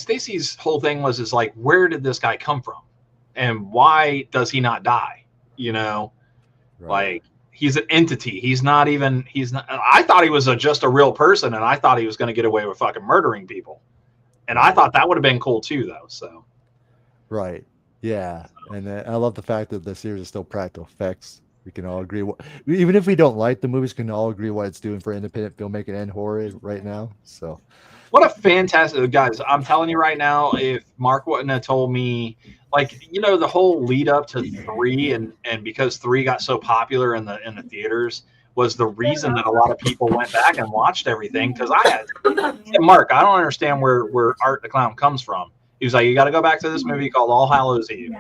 Stacy's whole thing was where did this guy come from, and why does he not die? Right. He's an entity. He's not. I thought he was just a real person, and I thought he was going to get away with fucking murdering people, and I thought that would have been cool too, though. So. Right. Yeah, and I love the fact that the series is still practical effects. We can all agree. Even if we don't like the movies, can all agree what it's doing for independent filmmaking and horror right now. So, what a fantastic guys! I'm telling you right now, if Mark wouldn't have told me, like the whole lead up to 3, and because 3 got so popular in the theaters, was the reason that a lot of people went back and watched everything. Because I had Mark, I don't understand where Art the Clown comes from. He was like, you got to go back to this movie called All Hallows Eve.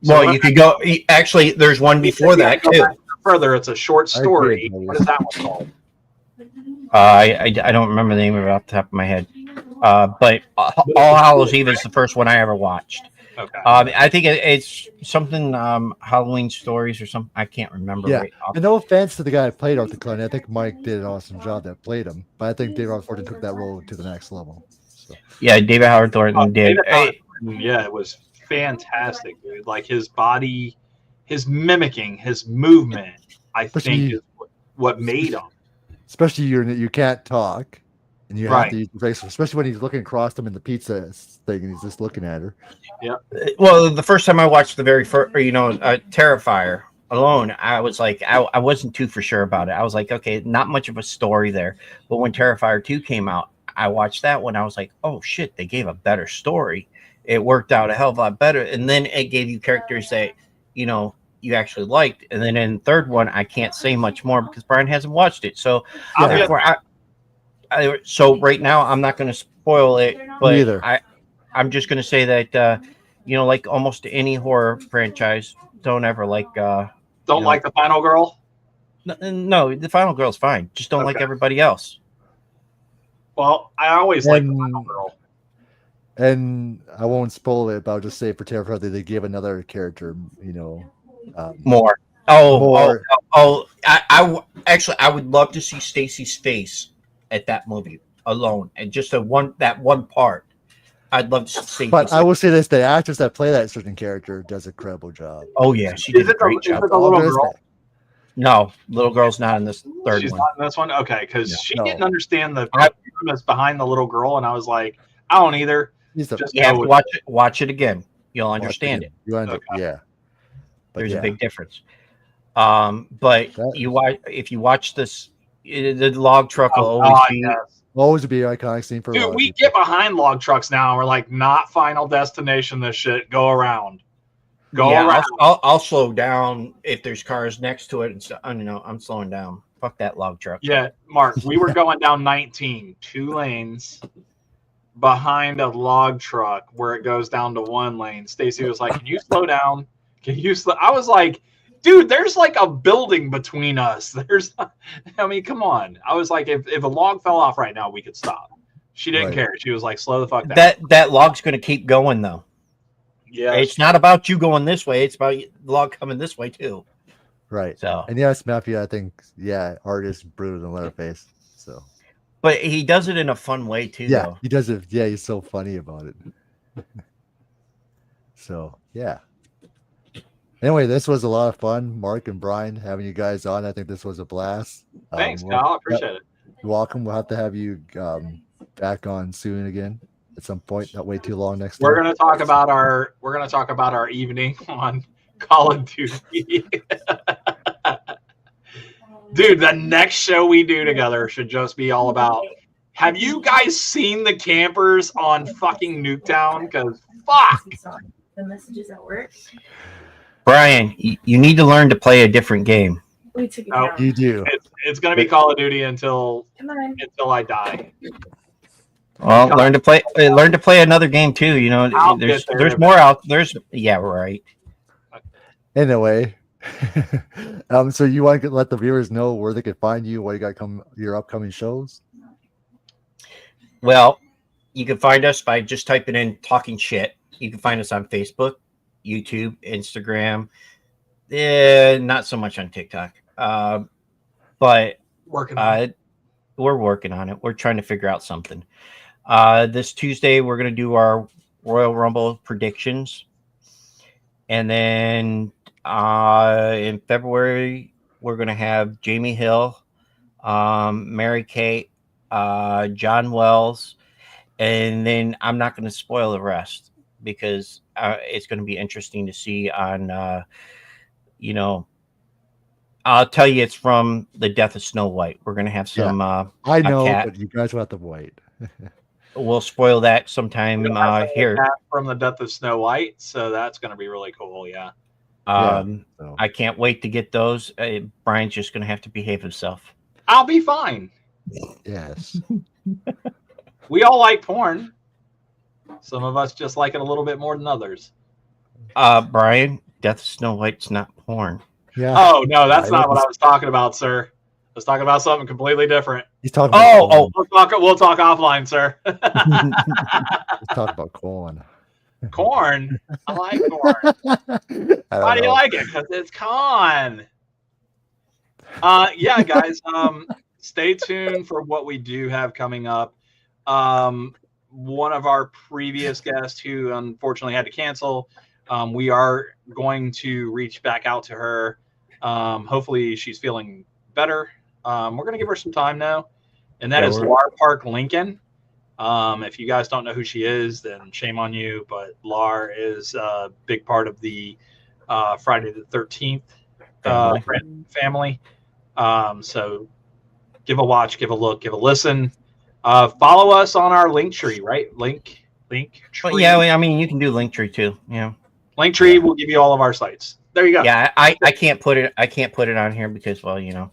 So well, you could go. Actually, there's one before that too. Further, it's a short story. What is that one called? I don't remember the name of it off the top of my head. But All Hallows Eve is the first one I ever watched. Okay. I think it's something Halloween Stories or something. I can't remember. Yeah. Right off. And no offense to the guy that played Art the Clown. I think Mike did an awesome job that played him. But I think David Howard Thornton took that role to the next level. So. Yeah, David Howard Thornton did. Yeah, it was fantastic, dude. Like his body, his mimicking, his movement, I think is what made him. Especially you can't talk, and you have to use your face, especially when he's looking across them in the pizza thing, and he's just looking at her. Yeah. Well, the first time I watched the very first, Terrifier alone, I was like, I wasn't too for sure about it. I was like, okay, not much of a story there. But when Terrifier 2 came out, I watched that one. I was like, oh shit, they gave a better story. It worked out a hell of a lot better. And then it gave you characters that, you actually liked. And then in the third one, I can't say much more because Brian hasn't watched it. So therefore, so right now I'm not going to spoil it, but I'm just going to say that, like almost any horror franchise, don't ever like, don't like the Final Girl. No, the Final Girl's fine. Just don't like everybody else. Well, I always like the Final Girl. And I won't spoil it, but I'll just say for Terrifier that they gave another character, more. I would love to see Stacy's face at that movie alone, and just that one part. I'd love to see. But I will say this: the actress that play that certain character does a incredible job. Oh yeah, she did a great job. Is it the little girl? No, little girl's not in this third She's one. not in this one? Okay, because she didn't understand the premise behind the little girl, and I was like, I don't either. You have to watch it again. You'll understand it. Yeah. But there's a big difference. But if you watch this, the log truck will always be an iconic scene for. Dude, we get behind log trucks now. And we're like, not Final Destination. This shit, go around. Around. I'll slow down if there's cars next to it, and so, I'm slowing down. Fuck that log truck. Yeah, Mark, we were going down 19, 2 lanes behind a log truck where it goes down to 1 lane. Stacy was like, "Can you slow down? Can you slow?" I was like, "Dude, there's like a building between us. Come on." I was like, if a log fell off right now, we could stop. She didn't care. She was like, "Slow the fuck down." That log's going to keep going though. Yeah, it's not about you going this way. It's about the log coming this way too. Right. So, and yes, Matthew, I think Art is brutal than Leatherface. So. But he does it in a fun way too. Yeah, though. He does it. Yeah, he's so funny about it. So yeah. Anyway, this was a lot of fun, Mark and Brian, having you guys on. I think this was a blast. Thanks, Kyle. Appreciate it. You're welcome. We'll have to have you back on soon again at some point. Not wait too long next time. We're gonna talk about our evening on Call of Duty. Dude, the next show we do together should just be all about. Have you guys seen the campers on fucking Nuketown? Because fuck. The messages at work. Brian, you need to learn to play a different game. We took it down. You do. It's going to be Call of Duty until I die. Well, learn to play another game too. There's more out. Right. Anyway. So you want to let the viewers know where they can find you, what you got your upcoming shows? Well, you can find us by just typing in Talking Shit. You can find us on Facebook, YouTube, Instagram. Not so much on TikTok. But we're working on it. We're trying to figure out something. This Tuesday we're going to do our Royal Rumble predictions. And then in February, we're going to have Jamie Hill, Mary Kate, John Wells, and then I'm not going to spoil the rest because it's going to be interesting to see on, I'll tell you, it's from the Death of Snow White. We're gonna have some. I know, cat. but you guys will have to wait. We'll spoil that sometime here. From the Death of Snow White, so that's going to be really cool. Yeah. So. I can't wait to get those. Brian's just gonna have to behave himself. I'll be fine. Yes. We all like porn. Some of us just like it a little bit more than others. Brian, Death of Snow White's not porn. Yeah. Oh no, that's not what I was talking about, sir. I was talking about something completely different. He's talking about corn. We'll talk offline, sir. He's talking about corn. Corn? I like corn. Why do you like it? Because it's corn. Yeah, guys. Stay tuned for what we do have coming up. One of our previous guests who unfortunately had to cancel. We are going to reach back out to her. Hopefully she's feeling better. We're going to give her some time now. And that is Lar Park Lincoln. If you guys don't know who she is, then shame on you. But Lar is a big part of the Friday the 13th family. So give a watch, give a look, give a listen. Follow us on our Linktree, right? Linktree. Well, yeah, I mean, you can do Linktree too. Yeah. Linktree will give you all of our sites. There you go. Yeah, I can't put it. I can't put it on here because, well, you know.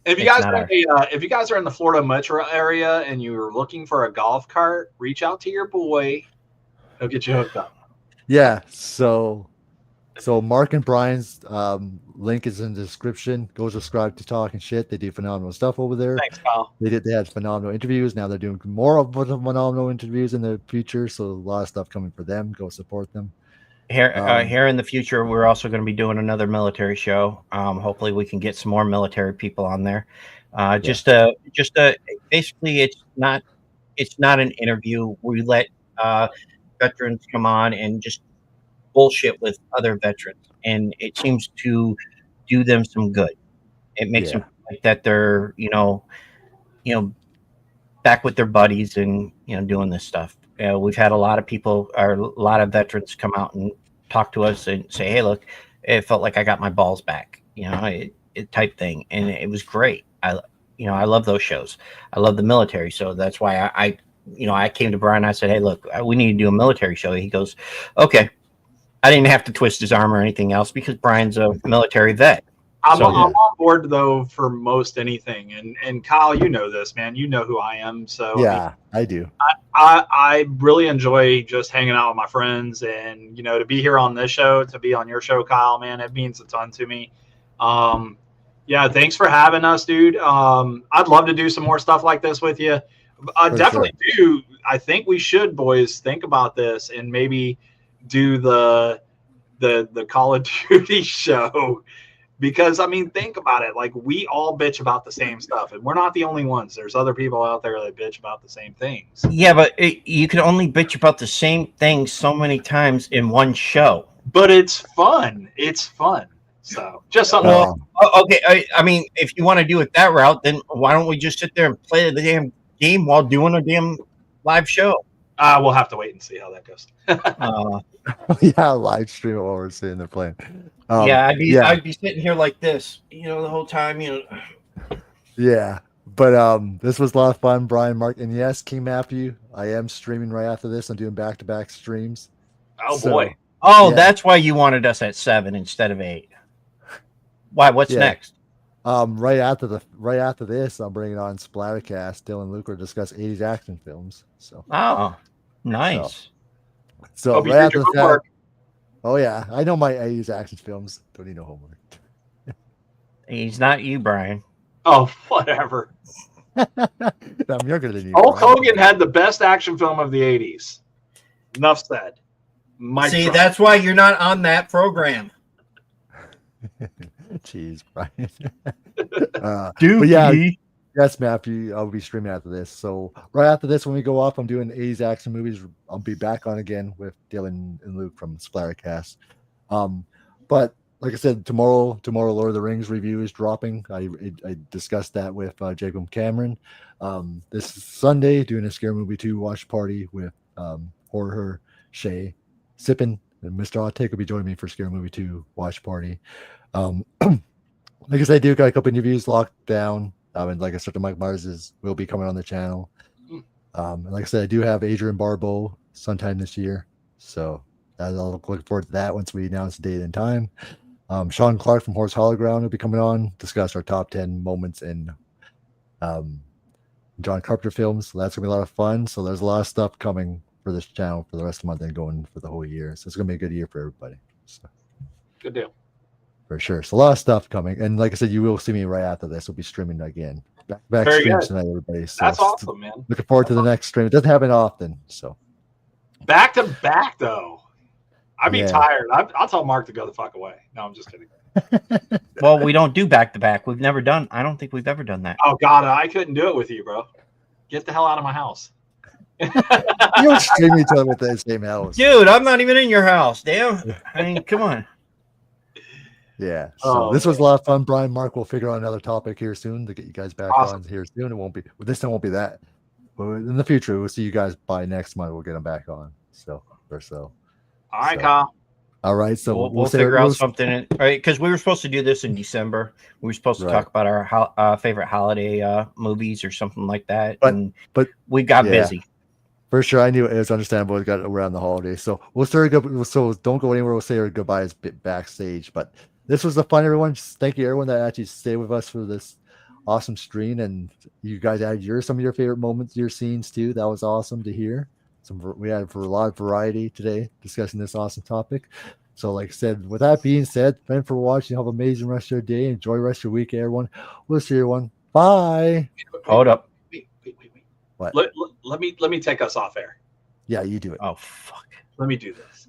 If you guys are in the Florida metro area and you're looking for a golf cart, reach out to your boy. He'll get you hooked up. Yeah. So Mark and Brian's link is in the description. Go subscribe to Talking Shit. They do phenomenal stuff over there. Thanks, Kyle. They had phenomenal interviews. Now they're doing more of phenomenal interviews in the future. So a lot of stuff coming for them. Go support them. Here in the future, we're also going to be doing another military show. Hopefully, we can get some more military people on there. Basically, it's not an interview. We let veterans come on and just bullshit with other veterans, and it seems to do them some good. It makes them think that they're back with their buddies and doing this stuff. We've had a lot of people, or a lot of veterans, come out and talk to us and say, "Hey, look, it felt like I got my balls back," type thing, and it was great. I love those shows. I love the military, so that's why I came to Brian. I said, "Hey, look, we need to do a military show." He goes, "Okay." I didn't have to twist his arm or anything else because Brian's a military vet. I'm on board though for most anything, and Kyle, you know this, man. You know who I am, so yeah, I do. I really enjoy just hanging out with my friends, and to be here on this show, to be on your show, Kyle, man, it means a ton to me. Yeah, thanks for having us, dude. I'd love to do some more stuff like this with you. I definitely do. I think we should, boys, think about this and maybe do the Call of Duty show. Because, I mean, think about it. Like, we all bitch about the same stuff, and we're not the only ones. There's other people out there that bitch about the same things. Yeah, but you can only bitch about the same thing so many times in one show. But it's fun. It's fun. So, just something. Okay, I mean, if you want to do it that route, then why don't we just sit there and play the damn game while doing a damn live show? We'll have to wait and see how that goes. Yeah, live stream it while we're sitting there playing. I'd be sitting here like this, the whole time, Yeah, but this was a lot of fun, Brian, Mark, and yes, King Matthew, I am streaming right after this. I'm doing back-to-back streams. Boy! Oh, that's why you wanted us at 7 instead of 8. Why? What's next? Right after this, I'm bringing on Splattercast. Dylan and Luke will discuss 80s action films. So. Oh, nice. So right after that. Oh yeah, I know my 80s action films. Don't need no homework. He's not you, Brian. Oh, whatever. I'm younger than you. Hulk Hogan had the best action film of the 80s. Enough said. That's why you're not on that program. Jeez, Brian. Yes, Matthew, I'll be streaming after this. So right after this, when we go off, I'm doing 80s action movies. I'll be back on again with Dylan and Luke from Splattercast. But like I said, tomorrow, Lord of the Rings review is dropping. I discussed that with Jacob Cameron. This Sunday, doing a Scary Movie 2 watch party with Horror, Shay, Sippin, and Mr. Outtake will be joining me for Scary Movie 2 watch party. like I said, I do got a couple interviews locked down. And like I said, Mike Myers will be coming on the channel. And like I said, I do have Adrian Barbeau sometime this year. So I'll look forward to that once we announce the date and time. Sean Clark from Horse Hologround will be coming on, discuss our top 10 moments in John Carpenter films. So that's going to be a lot of fun. So there's a lot of stuff coming for this channel for the rest of the month and going for the whole year. So it's going to be a good year for everybody. So, Good deal. for sure. So a lot of stuff coming. And like I said, you will see me right after this. We'll be streaming again. Back Very streams good. tonight, everybody. So That's awesome, man. looking forward to the next stream. It doesn't happen often. So Back to back, though. I'd be Yeah. tired. I'll tell Mark to go the fuck away. No, I'm just kidding. Well, we don't do back to back. We've never done. I don't think we've ever done that. Oh God, I couldn't do it with you, bro. Get the hell out of my house. you don't stream each other with the same house. Dude, I'm not even in your house. Damn. I mean, come on. Yeah. So this was a lot of fun. Brian, Mark will figure out another topic here soon to get you guys back Awesome. on here soon. It won't be this time won't be that. But in the future, we'll see you guys by next month. We'll get them back on. So or so. All right, So- Kyle. All right. So We'll say- figure out we'll- something. All right, because we were supposed to do this in December. We were supposed to Right. talk about our favorite holiday movies or something like that. But we got yeah. busy. For sure, I knew it was understandable. We got around the holidays, so we'll start. So don't go anywhere. We'll say our goodbyes backstage. But this was the fun, everyone. Just thank you, everyone that actually stayed with us for this awesome stream, and you guys added some of your favorite moments, your scenes too. That was awesome to hear. We had for a lot of variety today discussing this awesome topic. So, like I said, with that being said, thanks for watching. Have an amazing rest of your day. Enjoy the rest of your week, everyone. We'll see everyone. Bye. Hold up. Wait. What? Let me take us off air. Yeah, you do it. Oh, fuck. Let me do this.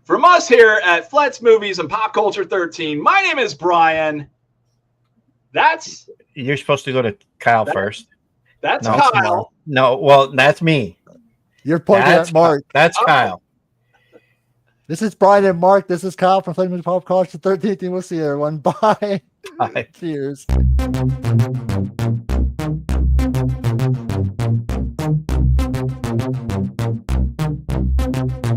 From us here at Flett's Movies and Pop Culture 13, my name is Brian. That's You're supposed to go to Kyle first. that's No, it's Kyle. No, well, that's me. You're pointing That's at Mark. That's Oh. Kyle. This is Brian and Mark. This is Kyle from Flame Pop Culture 13. We'll see you, everyone. Bye. Bye. Cheers.